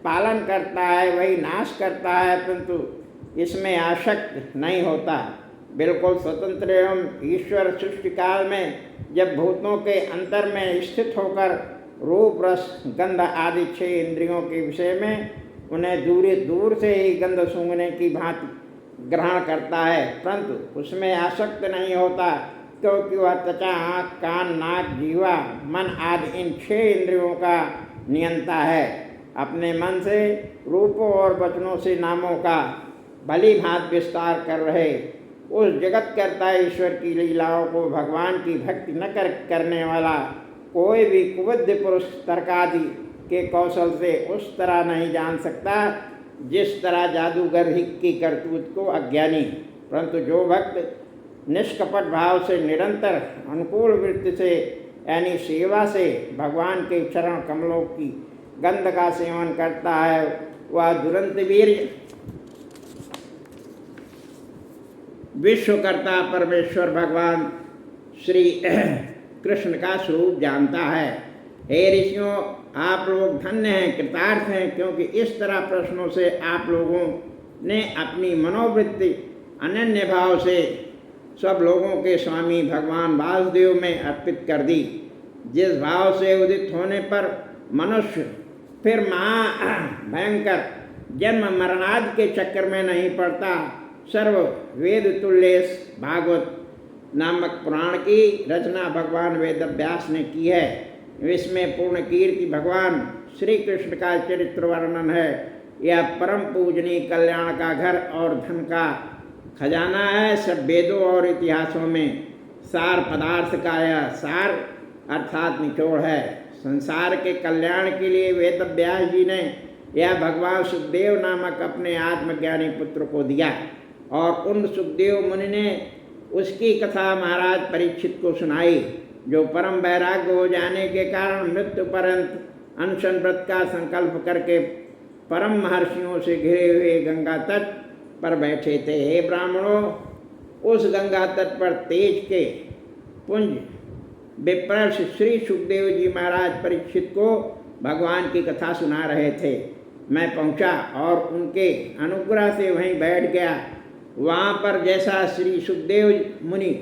पालन करता है, वही नाश करता है, परंतु इसमें आसक्त नहीं होता। बिल्कुल स्वतंत्र एवं ईश्वर सृष्टि काल में जब भूतों के अंतर में स्थित होकर रूप रस गंध आदि 6 इंद्रियों के विषय में उन्हें दूर से ही गंध सूंघने की भांति ग्रहण करता है, परंतु उसमें आसक्त नहीं होता, क्योंकि वह त्वचा, आँख, कान, नाक, जीवा, मन आदि इन 6 इंद्रियों का नियंता है। अपने मन से रूपों और वचनों से नामों का भली भांति विस्तार कर रहे उस जगत कर्ता ईश्वर की लीलाओं को भगवान की भक्ति न करने वाला कोई भी कुबुद्धि पुरुष तर्कादि के कौशल से उस तरह नहीं जान सकता जिस तरह जादूगर ही की करतूत को अज्ञानी। परंतु जो भक्त निष्कपट भाव से निरंतर अनुकूल वृत्ति से यानी सेवा से भगवान के चरण कमलों की गंध का सेवन करता है, वह दुरंत वीर विश्वकर्ता परमेश्वर भगवान श्री कृष्ण का स्वरूप जानता है। हे ऋषियों, आप लोग धन्य हैं, कृतार्थ हैं, क्योंकि इस तरह प्रश्नों से आप लोगों ने अपनी मनोवृत्ति अनन्य भाव से सब लोगों के स्वामी भगवान वासुदेव में अर्पित कर दी। जिस भाव से उदित होने पर मनुष्य फिर भयंकर जन्म मरणादि के चक्कर में नहीं पड़ता, सर्व वेद तुल्य भागवत नामक पुराण की रचना भगवान वेदव्यास ने की है। इसमें पूर्ण कीर्ति भगवान श्री कृष्ण का चरित्र वर्णन है। यह परम पूजनीय कल्याण का घर और धन का खजाना है। सब वेदों और इतिहासों में सार पदार्थ का यह सार अर्थात निचोड़ है। संसार के कल्याण के लिए वेदव्यास जी ने यह भगवान सुखदेव नामक अपने आत्मज्ञानी पुत्र को दिया और उन सुखदेव मुनि ने उसकी कथा महाराज परीक्षित को सुनाई, जो परम वैराग्य हो जाने के कारण मृत्यु पर्यंत अनशन व्रत का संकल्प करके परम महर्षियों से घिरे हुए गंगा तट पर बैठे थे। हे ब्राह्मणों, उस गंगा तट पर तेज के पुंज विप्रश श्री सुखदेव जी महाराज परीक्षित को भगवान की कथा सुना रहे थे। मैं पहुंचा और उनके अनुग्रह से वहीं बैठ गया। वहाँ पर जैसा श्री सुखदेव मुनि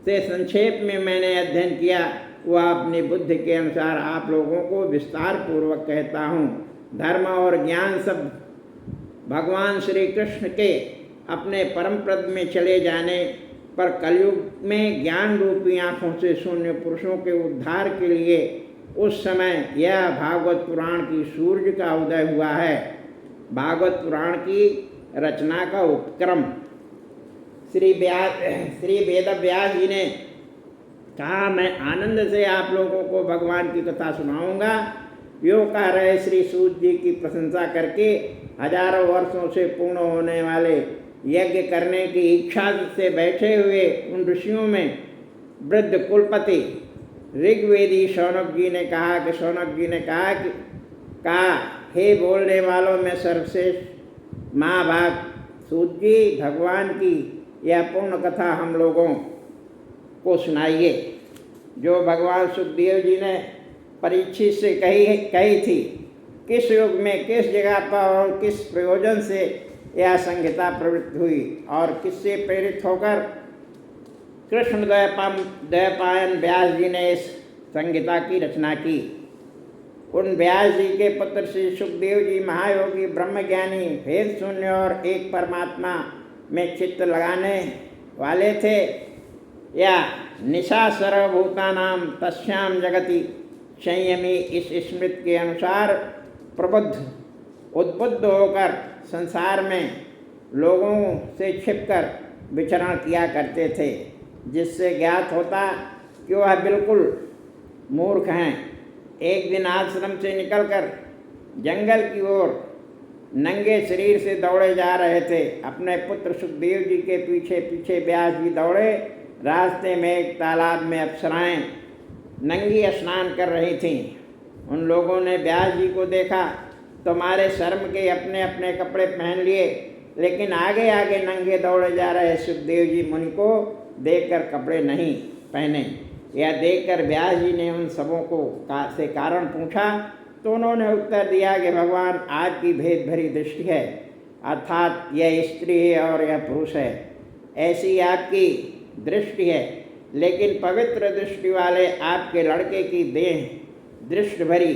से संक्षेप में मैंने अध्ययन किया, वह अपनी बुद्धि के अनुसार आप लोगों को विस्तार पूर्वक कहता हूँ। धर्म और ज्ञान सब भगवान श्री कृष्ण के अपने परम पद में चले जाने पर कलयुग में ज्ञान रूपी आँखों से शून्य पुरुषों के उद्धार के लिए उस समय यह भागवत पुराण की सूर्य का उदय हुआ है। भागवत पुराण की रचना का उपक्रम श्री वेदव्यास जी ने कहा, मैं आनंद से आप लोगों को भगवान की कथा सुनाऊंगा। यो कह रहे श्री सूत जी की प्रशंसा करके हजारों वर्षों से पूर्ण होने वाले यज्ञ करने की इच्छा से बैठे हुए उन ऋषियों में वृद्ध कुलपति ऋग्वेदी शौनक जी ने कहा हे बोलने वालों में सर्वश्रेष्ठ महाभाग सूत जी, भगवान की यह पूर्ण कथा हम लोगों को सुनाइए, जो भगवान सुखदेव जी ने परीक्षित से कही थी। किस युग में, किस जगह पर और किस प्रयोजन से यह संहिता प्रवृत्त हुई और किससे प्रेरित होकर कृष्ण द्वैपायन व्यास जी ने इस संहिता की रचना की। उन व्यास जी के पुत्र श्री सुखदेव जी महायोगी ब्रह्मज्ञानी भेद शून्य और एक परमात्मा में चित्त लगाने वाले थे। या निशा सर्वभूतानाम तस्याम जगति संयमी इस स्मृति के अनुसार उद्बुद्ध होकर संसार में लोगों से छिपकर विचरण किया करते थे, जिससे ज्ञात होता कि वह बिल्कुल मूर्ख हैं। एक दिन आश्रम से निकलकर जंगल की ओर नंगे शरीर से दौड़े जा रहे थे। अपने पुत्र सुखदेव जी के पीछे पीछे व्यास जी दौड़े। रास्ते में एक तालाब में अप्सराएं नंगी स्नान कर रही थीं। उन लोगों ने व्यास जी को देखा तो मारे शर्म के अपने अपने कपड़े पहन लिए, लेकिन आगे आगे नंगे दौड़े जा रहे सुखदेव जी मुनि को देखकर कपड़े नहीं पहने। यह देखकर व्यास जी ने उन सबों को से कारण पूछा तो उन्होंने उत्तर दिया कि भगवान आपकी भेद भरी दृष्टि है, अर्थात यह स्त्री है और यह पुरुष है, ऐसी आपकी दृष्टि है, लेकिन पवित्र दृष्टि वाले आपके लड़के की दृष्टि भरी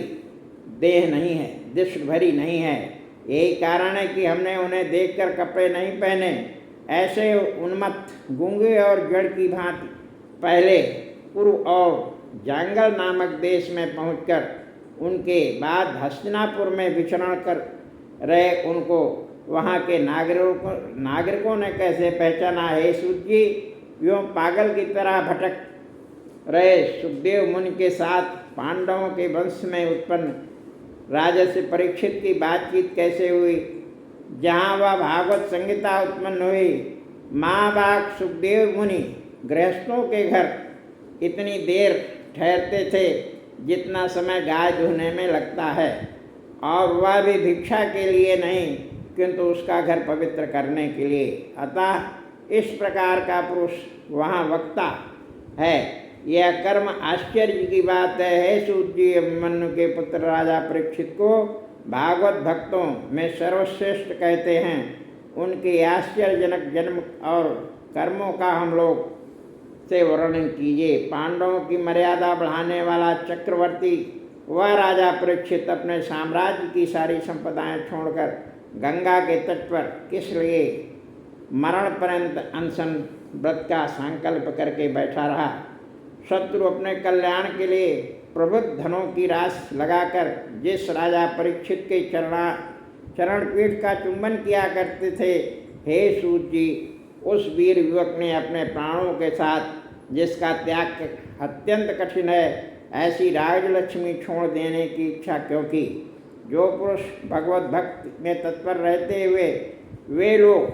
नहीं है। यही कारण है कि हमने उन्हें देखकर कपड़े नहीं पहने। ऐसे उन्मत्त गूंगे और जड़ की भांति पहले पूर्व और जांगल नामक देश में पहुंचकर उनके बाद हस्तिनापुर में विचरण कर रहे उनको वहाँ के नागरिकों ने कैसे पहचाना है? सूत जी, यूँ पागल की तरह भटक रहे सुखदेव मुनि के साथ पांडवों के वंश में उत्पन्न राजर्षि परीक्षित की बातचीत कैसे हुई? जहाँ वह भागवत संहिता उत्पन्न हुई। माँ बाप सुखदेव मुनि गृहस्थों के घर इतनी देर ठहरते थे जितना समय गाय धोने में लगता है, और वह भी भिक्षा के लिए नहीं किंतु उसका घर पवित्र करने के लिए। अतः इस प्रकार का पुरुष वहाँ वक्ता है। यह कर्म आश्चर्य की बात है। सूत जी, अभिमन्यु के पुत्र राजा परीक्षित को भागवत भक्तों में सर्वश्रेष्ठ कहते हैं। उनके आश्चर्यजनक जन्म और कर्मों का हम लोग से वर्णन कीजिए। पांडवों की मर्यादा बढ़ाने वाला चक्रवर्ती वह राजा परीक्षित अपने साम्राज्य की सारी संपदाएं छोड़कर गंगा के तट पर किस लिए मरण पर्यंत अनशन व्रत का संकल्प करके बैठा रहा? शत्रु अपने कल्याण के लिए प्रबुद्ध धनों की रास लगाकर जिस राजा परीक्षित के चरण पीठ का चुंबन किया करते थे, हे सूत जी, उस वीर युवक ने अपने प्राणों के साथ जिसका त्याग अत्यंत कठिन है, ऐसी राजलक्ष्मी छोड़ देने की इच्छा क्यों की? जो पुरुष भगवत भक्त में तत्पर रहते हुए वे लोग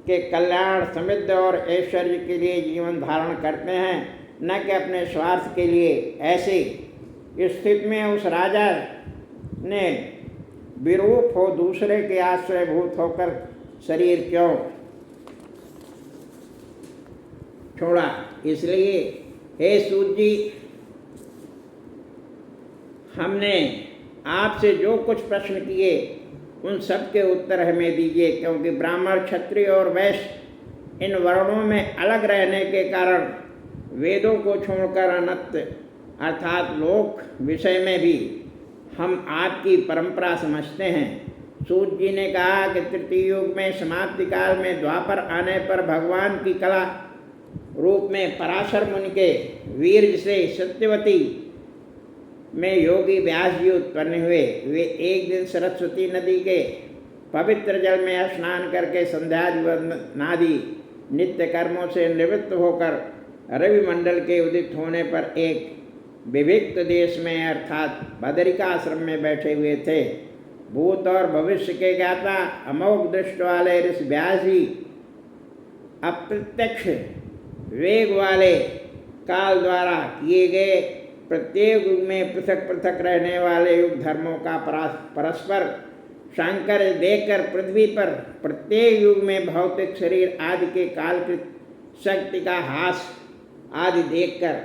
के कल्याण, समृद्धि और ऐश्वर्य के लिए जीवन धारण करते हैं, न कि अपने स्वार्थ के लिए, ऐसी स्थिति में उस राजा ने विरूप हो दूसरे के आश्रयभूत होकर शरीर क्यों छोड़ा? इसलिए हे सूत जी, हमने आपसे जो कुछ प्रश्न किए उन सब के उत्तर हमें दीजिए, क्योंकि ब्राह्मण, क्षत्रिय और वैश्य इन वर्णों में अलग रहने के कारण वेदों को छोड़कर अनंत अर्थात लोक विषय में भी हम आपकी परंपरा समझते हैं। सूत जी ने कहा कि तृतीय युग में समाप्ति काल में द्वापर आने पर भगवान की कला रूप में पराशर मुनि के वीर से सत्यवती में योगी व्यास जी उत्पन्न हुए। वे एक दिन सरस्वती नदी के पवित्र जल में स्नान करके संध्यादि नित्य कर्मों से निवृत्त होकर रवि मंडल के उदित होने पर एक विविक्त देश में अर्थात बदरिकाश्रम में बैठे हुए थे। भूत और भविष्य के ज्ञाता अमोघ दृष्टि वाले ऋषि व्यास जी अप्रत्यक्ष वेग वाले काल द्वारा किए गए प्रत्येक युग में पृथक पृथक रहने वाले युग धर्मों का परस्पर सांकर देखकर पृथ्वी पर प्रत्येक युग में भौतिक शरीर आदि के कालकृत शक्ति का हास आदि देखकर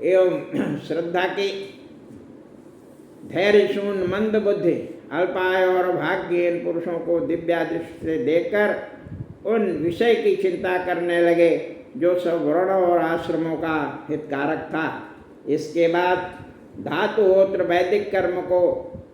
एवं श्रद्धा की धैर्य शून्य मंद बुद्धि अल्पाय और भाग्यहीन पुरुषों को दिव्या दृष्टि से देखकर उन विषय की चिंता करने लगे जो सब वर्णों और आश्रमों का हितकारक था। इसके बाद धातुहोत्र वैदिक कर्म को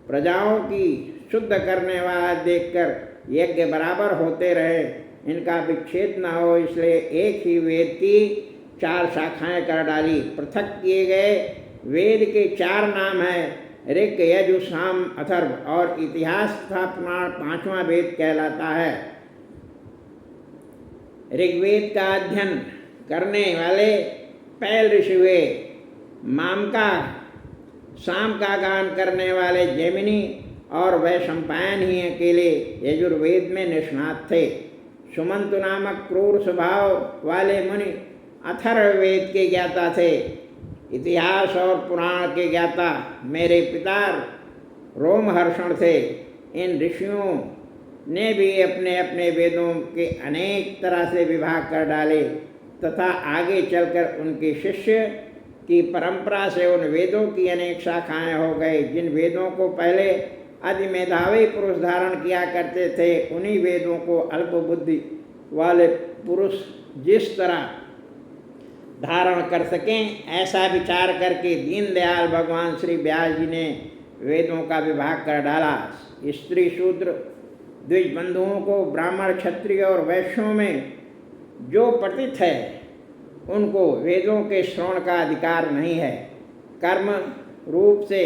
प्रजाओं की शुद्ध करने वाला देखकर यज्ञ बराबर होते रहे, इनका विच्छेद न हो, इसलिए एक ही वेद की 4 शाखाएं कर डाली। पृथक किए गए वेद के 4 नाम हैं ऋग, यजु, साम, अथर्व, और इतिहास तथा पुराण 5वां वेद कहलाता है। ऋग्वेद का अध्ययन करने वाले पैल ऋषि हुए। मामका साम का गान करने वाले जैमिनी और वैशंपायन ही अकेले यजुर्वेद में निष्णात थे। सुमंतु नामक क्रूर स्वभाव वाले मुनि अथर्ववेद के ज्ञाता थे। इतिहास और पुराण के ज्ञाता मेरे पिता रोमहर्षण थे। इन ऋषियों ने भी अपने अपने वेदों के अनेक तरह से विभाग कर डाले तथा आगे चलकर उनके शिष्य की परंपरा से उन वेदों की अनेक शाखाएं हो गई। जिन वेदों को पहले अति मेधावी पुरुष धारण किया करते थे, उन्हीं वेदों को अल्प बुद्धि वाले पुरुष जिस तरह धारण कर सकें, ऐसा विचार करके दीनदयाल भगवान श्री व्यास जी ने वेदों का विभाग कर डाला। स्त्री शूद्र द्विज बंधुओं को ब्राह्मण क्षत्रिय और वैश्यों में जो पतित है उनको वेदों के श्रवण का अधिकार नहीं है। कर्म रूप से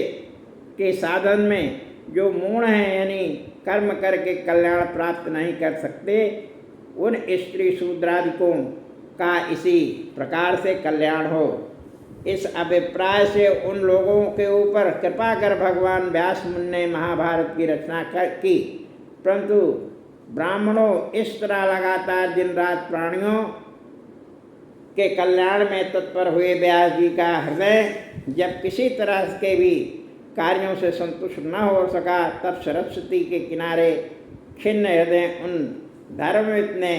के साधन में जो मूढ़ हैं, यानी कर्म करके कल्याण प्राप्त नहीं कर सकते, उन स्त्री शूद्रादिकों का इसी प्रकार से कल्याण हो। इस अभिप्राय से उन लोगों के ऊपर कृपा कर भगवान व्यास मुनि ने महाभारत की रचना की। परंतु ब्राह्मणों इस तरह लगातार दिन रात प्राणियों के कल्याण में तत्पर हुए व्यास जी का हृदय जब किसी तरह के भी कार्यों से संतुष्ट न हो सका, तब सरस्वती के किनारे खिन्न हृदय उन धर्मविद ने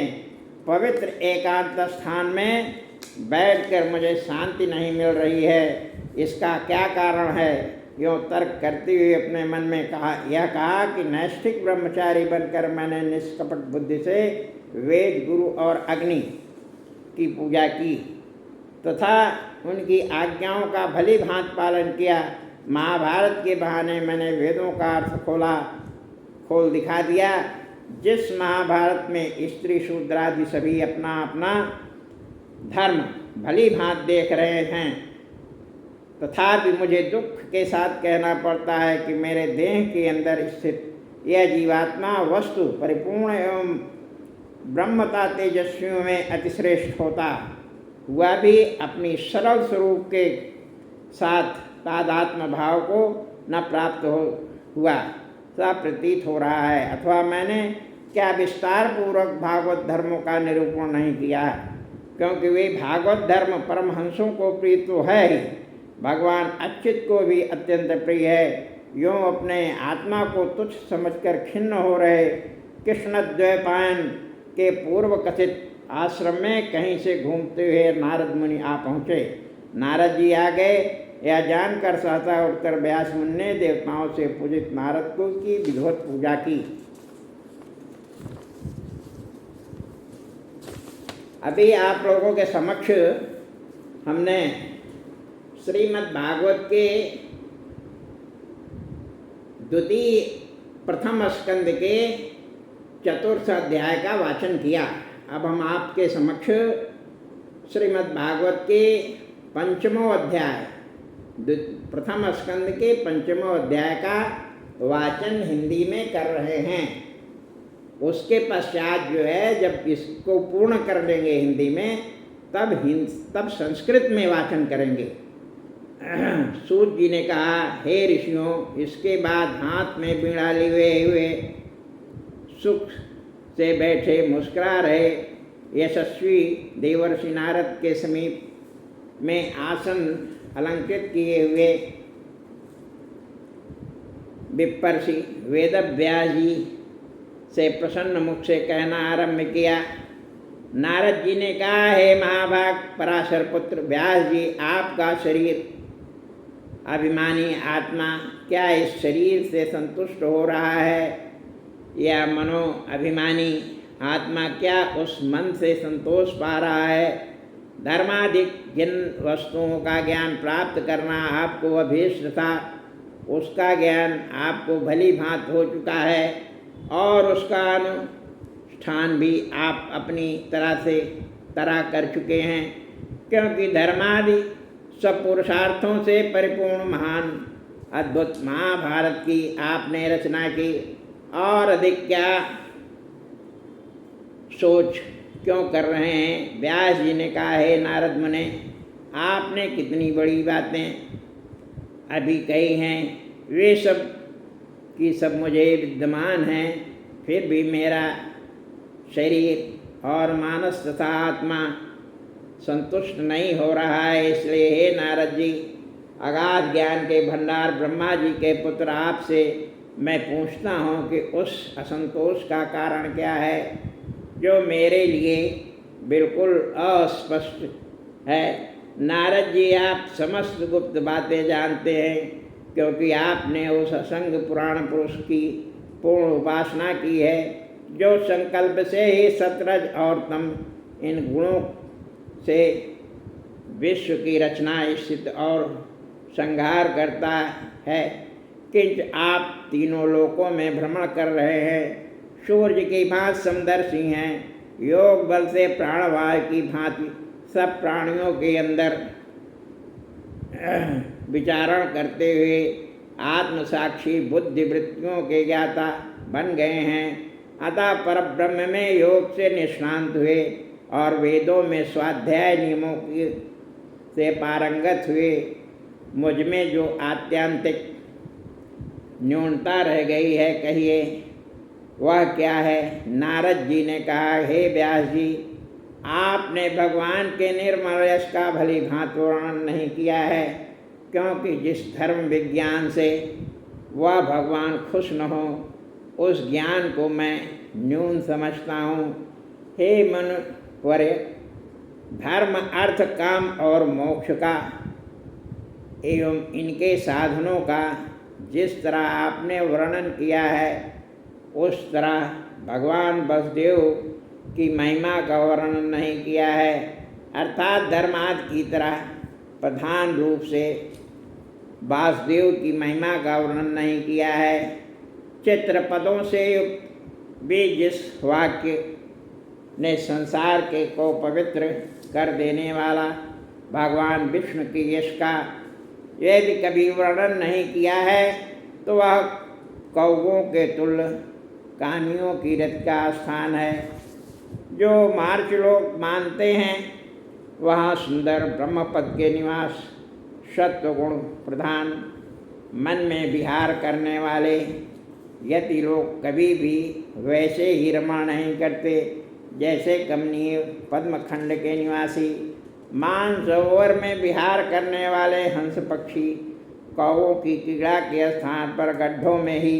पवित्र एकांत स्थान में बैठकर मुझे शांति नहीं मिल रही है, इसका क्या कारण है, यूँ तर्क करते हुए अपने मन में कहा कि नैष्ठिक ब्रह्मचारी बनकर मैंने निष्कपट बुद्धि से वेद, गुरु और अग्नि की पूजा की तथा उनकी आज्ञाओं का भली भांति पालन किया। महाभारत के बहाने मैंने वेदों का अर्थ खोल दिखा दिया। जिस महाभारत में स्त्री शूद्रादि सभी अपना अपना धर्म भली भांति देख रहे हैं, तथापि मुझे दुख के साथ कहना पड़ता है कि मेरे देह के अंदर स्थित यह जीवात्मा वस्तु परिपूर्ण एवं ब्रह्मता तेजस्वियों में अतिश्रेष्ठ होता हुआ भी अपनी सरल स्वरूप के साथ तादात्म भाव को न प्राप्त हुआ सा प्रतीत हो रहा है। अथवा मैंने क्या विस्तार पूर्वक भागवत धर्मों का निरूपण नहीं किया, क्योंकि वे भागवत धर्म परमहंसों को प्रिय तो है ही, भगवान अच्युत को भी अत्यंत प्रिय है। यूँ अपने आत्मा को तुच्छ समझकर खिन्न हो रहे कृष्णद्वैपायन के पूर्व कथित आश्रम में कहीं से घूमते हुए नारद मुनि आ पहुँचे। नारद जी आ गए, यह जानकर सहसा उठकर व्यास मुनि ने देवताओं से पूजित नारद को की विधिवत पूजा की। अभी आप लोगों के समक्ष हमने श्रीमद् भागवत के द्वितीय प्रथम स्कंद के चतुर्थ अध्याय का वाचन किया। अब हम आपके समक्ष श्रीमद् भागवत के पंचमों अध्याय प्रथम स्कंद के पंचमों अध्याय का वाचन हिंदी में कर रहे हैं। उसके पश्चात जो है, जब इसको पूर्ण कर लेंगे हिंदी में, तब संस्कृत में वाचन करेंगे। सूत जी ने कहा, हे ऋषियों, इसके बाद हाथ में बीड़ा लिए हुए सुख से बैठे मुस्कुरा रहे यशस्वी देवर्षि नारद के समीप में आसन अलंकृत किए हुए विप्पर्षि वेदव्यास जी से प्रसन्न मुख से कहना आरंभ किया। नारद जी ने कहा, हे महाभाग पराशर पुत्र व्यास जी, आपका शरीर अभिमानी आत्मा क्या इस शरीर से संतुष्ट हो रहा है, या मनो अभिमानी आत्मा क्या उस मन से संतोष पा रहा है। धर्माधिक जिन वस्तुओं का ज्ञान प्राप्त करना आपको अभीष्ट था, उसका ज्ञान आपको भली भांति हो चुका है और उसका अनुष्ठान भी आप अपनी तरह कर चुके हैं, क्योंकि धर्मादि सब पुरुषार्थों से परिपूर्ण महान अद्भुत महाभारत की आपने रचना की, और अधिक क्या सोच क्यों कर रहे हैं। व्यास जी ने कहा, हे नारद मुने, आपने कितनी बड़ी बातें अभी कही हैं, वे सब की सब मुझे विद्यमान हैं, फिर भी मेरा शरीर और मानस तथा आत्मा संतुष्ट नहीं हो रहा है। इसलिए हे नारद जी, अगाध ज्ञान के भंडार ब्रह्मा जी के पुत्र आपसे मैं पूछता हूँ कि उस असंतोष का कारण क्या है जो मेरे लिए बिल्कुल अस्पष्ट है। नारद जी, आप समस्त गुप्त बातें जानते हैं, क्योंकि आपने उस असंग पुराण पुरुष की पूर्ण उपासना की है, जो संकल्प से ही सतरज और तम इन गुणों से विश्व की रचना, स्थिति और संहार करता है। किंच आप तीनों लोकों में भ्रमण कर रहे हैं, सूर्य की भांति समदर्शी हैं, योग बल से प्राणवायु की भांति सब प्राणियों के अंदर विचारण करते हुए आत्मसाक्षी बुद्धि वृत्तियों के ज्ञाता बन गए हैं। अतः परब्रह्म में योग से निष्णांत हुए और वेदों में स्वाध्याय नियमों की से पारंगत हुए। मुझ में जो आत्यंतिक न्यूनता रह गई है, कहिए वह क्या है। नारद जी ने कहा, हे व्यास जी, आपने भगवान के निर्मल यश का भली भांति वर्णन नहीं किया है, क्योंकि जिस धर्म विज्ञान से वह भगवान खुश न हो, उस ज्ञान को मैं न्यून समझता हूँ। हे मनुवर्य, धर्म अर्थ काम और मोक्ष का एवं इनके साधनों का जिस तरह आपने वर्णन किया है, उस तरह भगवान वसुदेव की महिमा का वर्णन नहीं किया है। अर्थात धर्मार्थ की तरह प्रधान रूप से वासुदेव की महिमा का वर्णन नहीं किया है। चित्रपदों से युक्त भी जिस वाक्य ने संसार के को पवित्र कर देने वाला भगवान विष्णु की यश का यदि कभी वर्णन नहीं किया है, तो वह कौवों के तुल्य कामियों की रथ का स्थान है। जो मार्च लोग मानते हैं, वहाँ सुंदर ब्रह्मपद के निवास, सत्वगुण प्रधान मन में विहार करने वाले यति लोग कभी भी वैसे ही रमण नहीं करते जैसे कमनीय पद्मखंड के निवासी मानसरोवर में विहार करने वाले हंस पक्षी कौवों की क्रीड़ा के स्थान पर गड्ढों में ही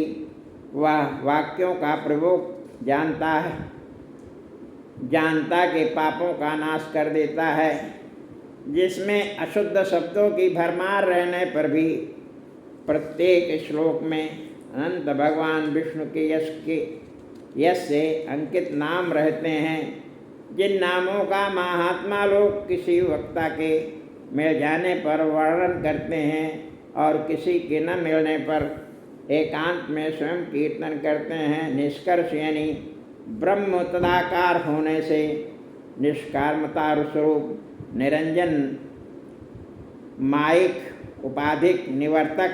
वह वाक्यों का प्रयोग जानता के पापों का नाश कर देता है। जिसमें अशुद्ध शब्दों की भरमार रहने पर भी प्रत्येक श्लोक में अनंत भगवान विष्णु के यश से अंकित नाम रहते हैं, जिन नामों का महात्मा लोग किसी वक्ता के मिल जाने पर वर्णन करते हैं और किसी के न मिलने पर एकांत में स्वयं कीर्तन करते हैं। निष्कर्ष यानी ब्रह्म तदाकार होने से निष्कामता स्वरूप निरंजन माइक उपाधिक निवर्तक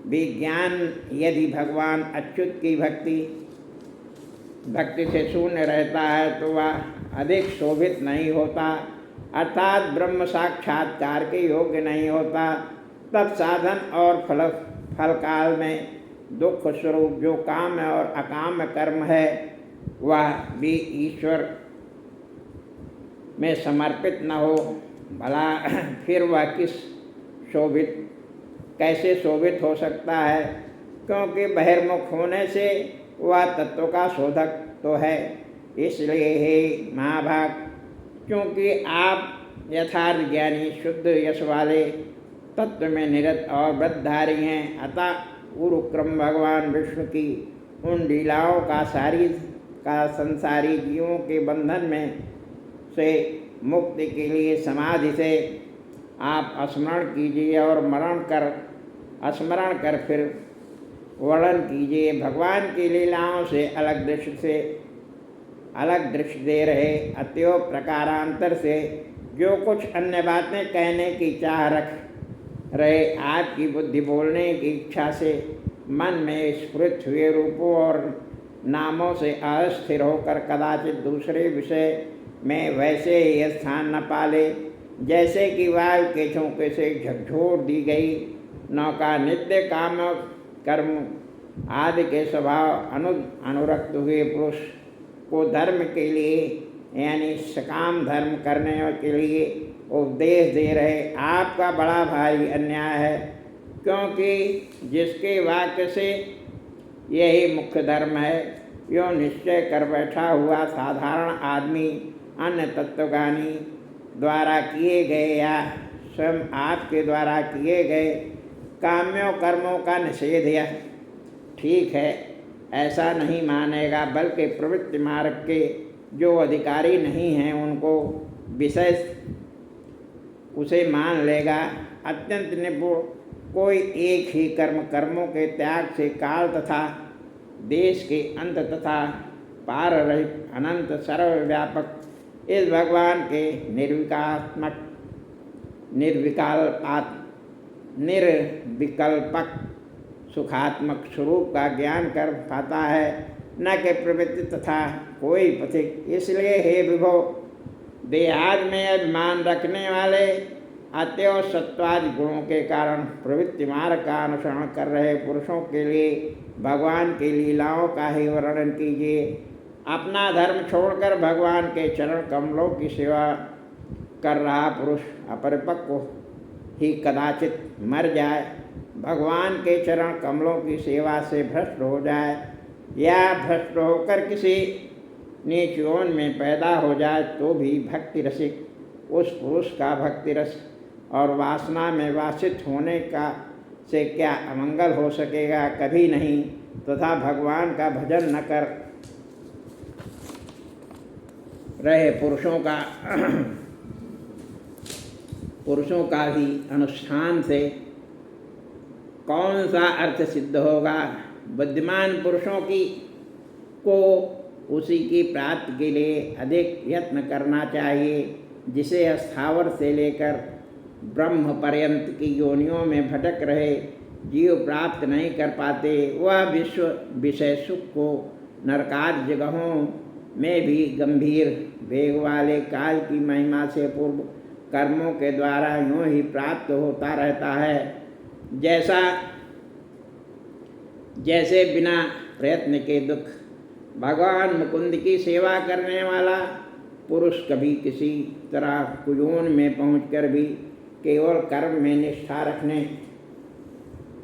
विज्ञान यदि भगवान अच्युत की भक्ति से शून्य रहता है, तो वह अधिक शोभित नहीं होता, अर्थात ब्रह्म साक्षात्कार के योग्य नहीं होता। तब साधन और फल काल में दुख स्वरूप जो काम और अकाम कर्म है, वह भी ईश्वर में समर्पित न हो, भला फिर वह कैसे शोभित हो सकता है, क्योंकि बहिर्मुख होने से वह तत्व का शोधक तो है। इसलिए हे महाभाग, क्योंकि आप यथार्थ ज्ञानी शुद्ध यश वाले तत्व में निरत और व्रतधारी हैं, अतः उरुक्रम भगवान विष्णु की उन लीलाओं का संसारी जीवों के बंधन में से मुक्ति के लिए समाधि से आप स्मरण कीजिए और स्मरण कर फिर वर्णन कीजिए। भगवान की लीलाओं से अलग दृष्टि दे रहे अतएव प्रकारांतर से जो कुछ अन्य बातें कहने की चाह रख रहे, आपकी बुद्धि बोलने की इच्छा से मन में स्फुरित हुए रूपों और नामों से अस्थिर होकर कदाचित दूसरे विषय में वैसे ही स्थान न पाले, जैसे कि वायु के झोंके से झकझोर दी गई नौका नित्य काम कर्म आदि के स्वभाव अनुरक्त हुए पुरुष को धर्म के लिए यानी सकाम धर्म करने के लिए उपदेश दे रहे। आपका बड़ा भारी अन्याय है, क्योंकि जिसके वाक्य से यही मुख्य धर्म है, यो निश्चय कर बैठा हुआ साधारण आदमी अन्य तत्वज्ञानी द्वारा किए गए या स्वयं आपके द्वारा किए गए काम्यों कर्मों का निषेध या ठीक है ऐसा नहीं मानेगा, बल्कि प्रवृत्ति मार्ग के जो अधिकारी नहीं हैं उनको विषय उसे मान लेगा। अत्यंत निपुण कोई एक ही कर्मों के त्याग से काल तथा देश के अंत तथा पार रहित अनंत सर्वव्यापक इस भगवान के निर्विकल्पक सुखात्मक स्वरूप का ज्ञान कर पाता है, न कि प्रवृत्ति तथा कोई पथिक। इसलिए हे विभो, देहाद में अभिमान रखने वाले अतएव सत्वादि गुणों के कारण प्रवृत्ति मार्ग का अनुसरण कर रहे पुरुषों के लिए भगवान की लीलाओं का ही वर्णन कीजिए। अपना धर्म छोड़कर भगवान के चरण कमलों की सेवा कर रहा पुरुष अपरिपक्व ही कदाचित मर जाए, भगवान के चरण कमलों की सेवा से भ्रष्ट हो जाए या भ्रष्ट होकर किसी नीच यौन में पैदा हो जाए, तो भी भक्ति रसिक उस पुरुष का भक्ति रस और वासना में वासित होने का से क्या अमंगल हो सकेगा? कभी नहीं। तथा भगवान का भजन न कर रहे पुरुषों का भी अनुष्ठान से कौन सा अर्थ सिद्ध होगा? बुद्धिमान पुरुषों को उसी की प्राप्ति के लिए अधिक यत्न करना चाहिए, जिसे स्थावर से लेकर ब्रह्म पर्यंत की योनियों में भटक रहे जीव प्राप्त नहीं कर पाते। वह विश्व विषय सुख को नरकादि जगहों में भी गंभीर वेग वाले काल की महिमा से पूर्व कर्मों के द्वारा यूँ ही प्राप्त होता रहता है, जैसे बिना प्रयत्न के दुख। भगवान मुकुंद की सेवा करने वाला पुरुष कभी किसी तरह कुयोन में पहुंचकर भी केवल कर्म में निष्ठा रखने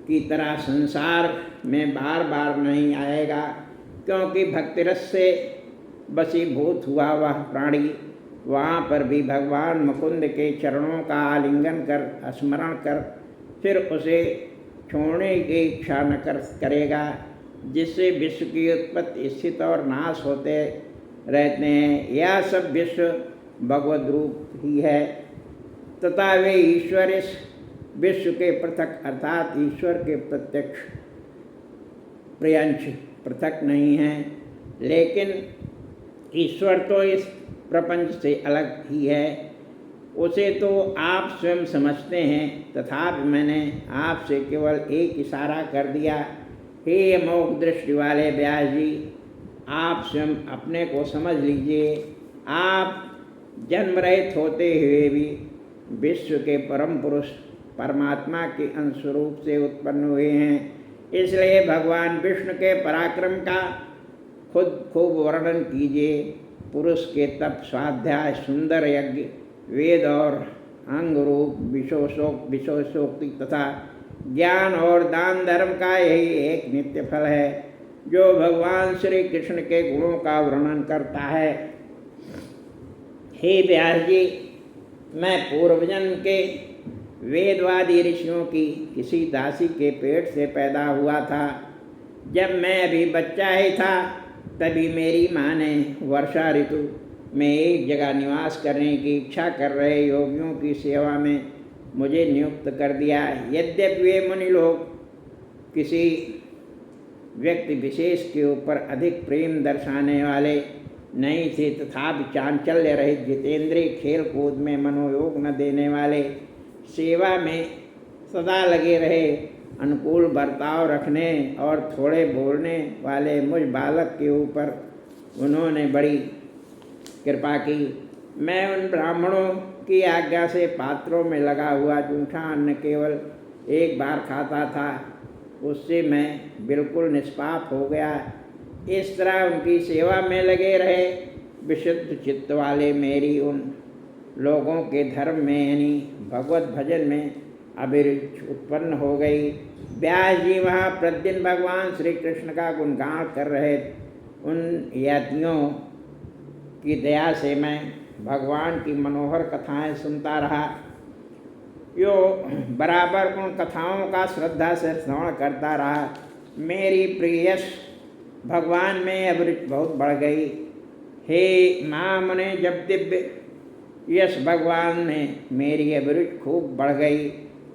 की तरह संसार में बार बार नहीं आएगा, क्योंकि भक्तिरस से बसीभूत हुआ वह प्राणी वहाँ पर भी भगवान मुकुंद के चरणों का आलिंगन कर स्मरण कर फिर उसे छोड़ने की इच्छा न करेगा, जिससे विश्व की उत्पत्ति स्थित और नाश होते रहते हैं। यह सब विश्व भगवद रूप ही है तथा वे ईश्वर इस विश्व के पृथक अर्थात ईश्वर के प्रत्यक्ष प्रियंश पृथक नहीं हैं, लेकिन ईश्वर तो इस प्रपंच से अलग ही है। उसे तो आप स्वयं समझते हैं, तथापि मैंने आपसे केवल एक इशारा कर दिया। हे अमोघ दृष्टि वाले व्यास जी, आप स्वयं अपने को समझ लीजिए। आप जन्म रहित होते हुए भी विश्व के परम पुरुष परमात्मा के अंशरूप से उत्पन्न हुए हैं। इसलिए भगवान विष्णु के पराक्रम का खुद खूब वर्णन कीजिए। पुरुष के तप, स्वाध्याय, सुंदर यज्ञ, वेद और अंग रूप विशेषोक्ति तथा ज्ञान और दान धर्म का यही एक नित्य फल है, जो भगवान श्री कृष्ण के गुणों का वर्णन करता है। हे व्यास जी, मैं पूर्वजन्म के वेदवादी ऋषियों की किसी दासी के पेट से पैदा हुआ था। जब मैं अभी बच्चा ही था, तभी मेरी माँ ने वर्षा ऋतु में एक जगह निवास करने की इच्छा कर रहे योगियों की सेवा में मुझे नियुक्त कर दिया। यद्यपि वे मुनि लोग किसी व्यक्ति विशेष के ऊपर अधिक प्रेम दर्शाने वाले नहीं थे, तथापि चांचल्य रहित जितेंद्रिय खेल कूद में मनोयोग न देने वाले, सेवा में सदा लगे रहे, अनुकूल बर्ताव रखने और थोड़े बोलने वाले मुझ बालक के ऊपर उन्होंने बड़ी कृपा की। मैं उन ब्राह्मणों की आज्ञा से पात्रों में लगा हुआ जूठा अन्न केवल एक बार खाता था, उससे मैं बिल्कुल निष्पाप हो गया। इस तरह उनकी सेवा में लगे रहे विशुद्ध चित्त वाले मेरी उन लोगों के धर्म में यानी भगवत भजन में अभिरुचि उत्पन्न हो गई। व्यास जी वहाँ प्रतिदिन भगवान श्री कृष्ण का गुणगान कर रहे। उन यातियों की दया से मैं भगवान की मनोहर कथाएं सुनता रहा। यो बराबर उन कथाओं का श्रद्धा से श्रवण करता रहा। मेरी प्रियस भगवान में अभिरुचि बहुत बढ़ गई। हे माम ने जब दिव्य यश भगवान ने मेरी अभिरुचि खूब बढ़ गई,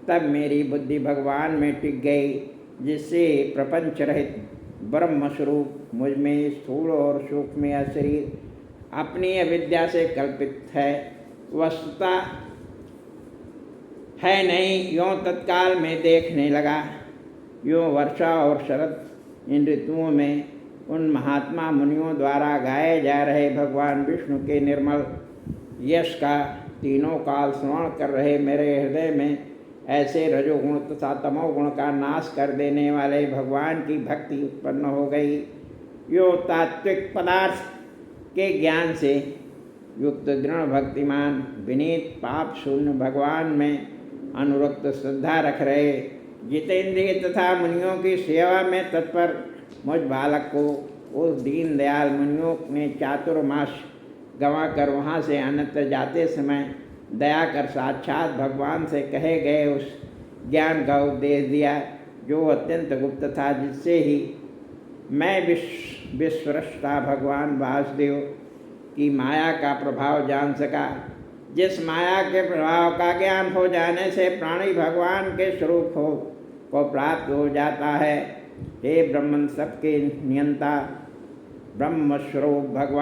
तब मेरी बुद्धि भगवान में टिक गई, जिससे प्रपंच रहित ब्रह्म स्वरूप मुझ में स्थूल और सूक्ष्म यह शरीर अपनी अविद्या से कल्पित है, वस्तुता है नहीं, यों तत्काल में देखने लगा। यों वर्षा और शरद इन ऋतुओं में उन महात्मा मुनियों द्वारा गाए जा रहे भगवान विष्णु के निर्मल यश का तीनों काल श्रवण कर रहे मेरे हृदय में ऐसे रजोगुण तथा तमोगुण का नाश कर देने वाले भगवान की भक्ति उत्पन्न हो गई। यो तात्विक पदार्थ के ज्ञान से युक्त दृढ़ भक्तिमान विनीत पाप शून्य भगवान में अनुरक्त श्रद्धा रख रहे जितेंद्रिय तथा मुनियों की सेवा में तत्पर मुझ बालक को उस दीन दयाल मुनियों ने चातुर्मास गंवा कर वहाँ से अन्यत्र जाते समय दया कर साक्षात भगवान से कहे गए उस ज्ञान का उपदेश दिया, जो अत्यंत गुप्त था, जिससे ही मैं विश्वस्ता भगवान वासुदेव की माया का प्रभाव जान सका। जिस माया के प्रभाव का ज्ञान हो जाने से प्राणी भगवान के स्वरूप को प्राप्त हो जाता है। हे ब्रह्मन सबके नियंता ब्रह्मस्वरूप भगवान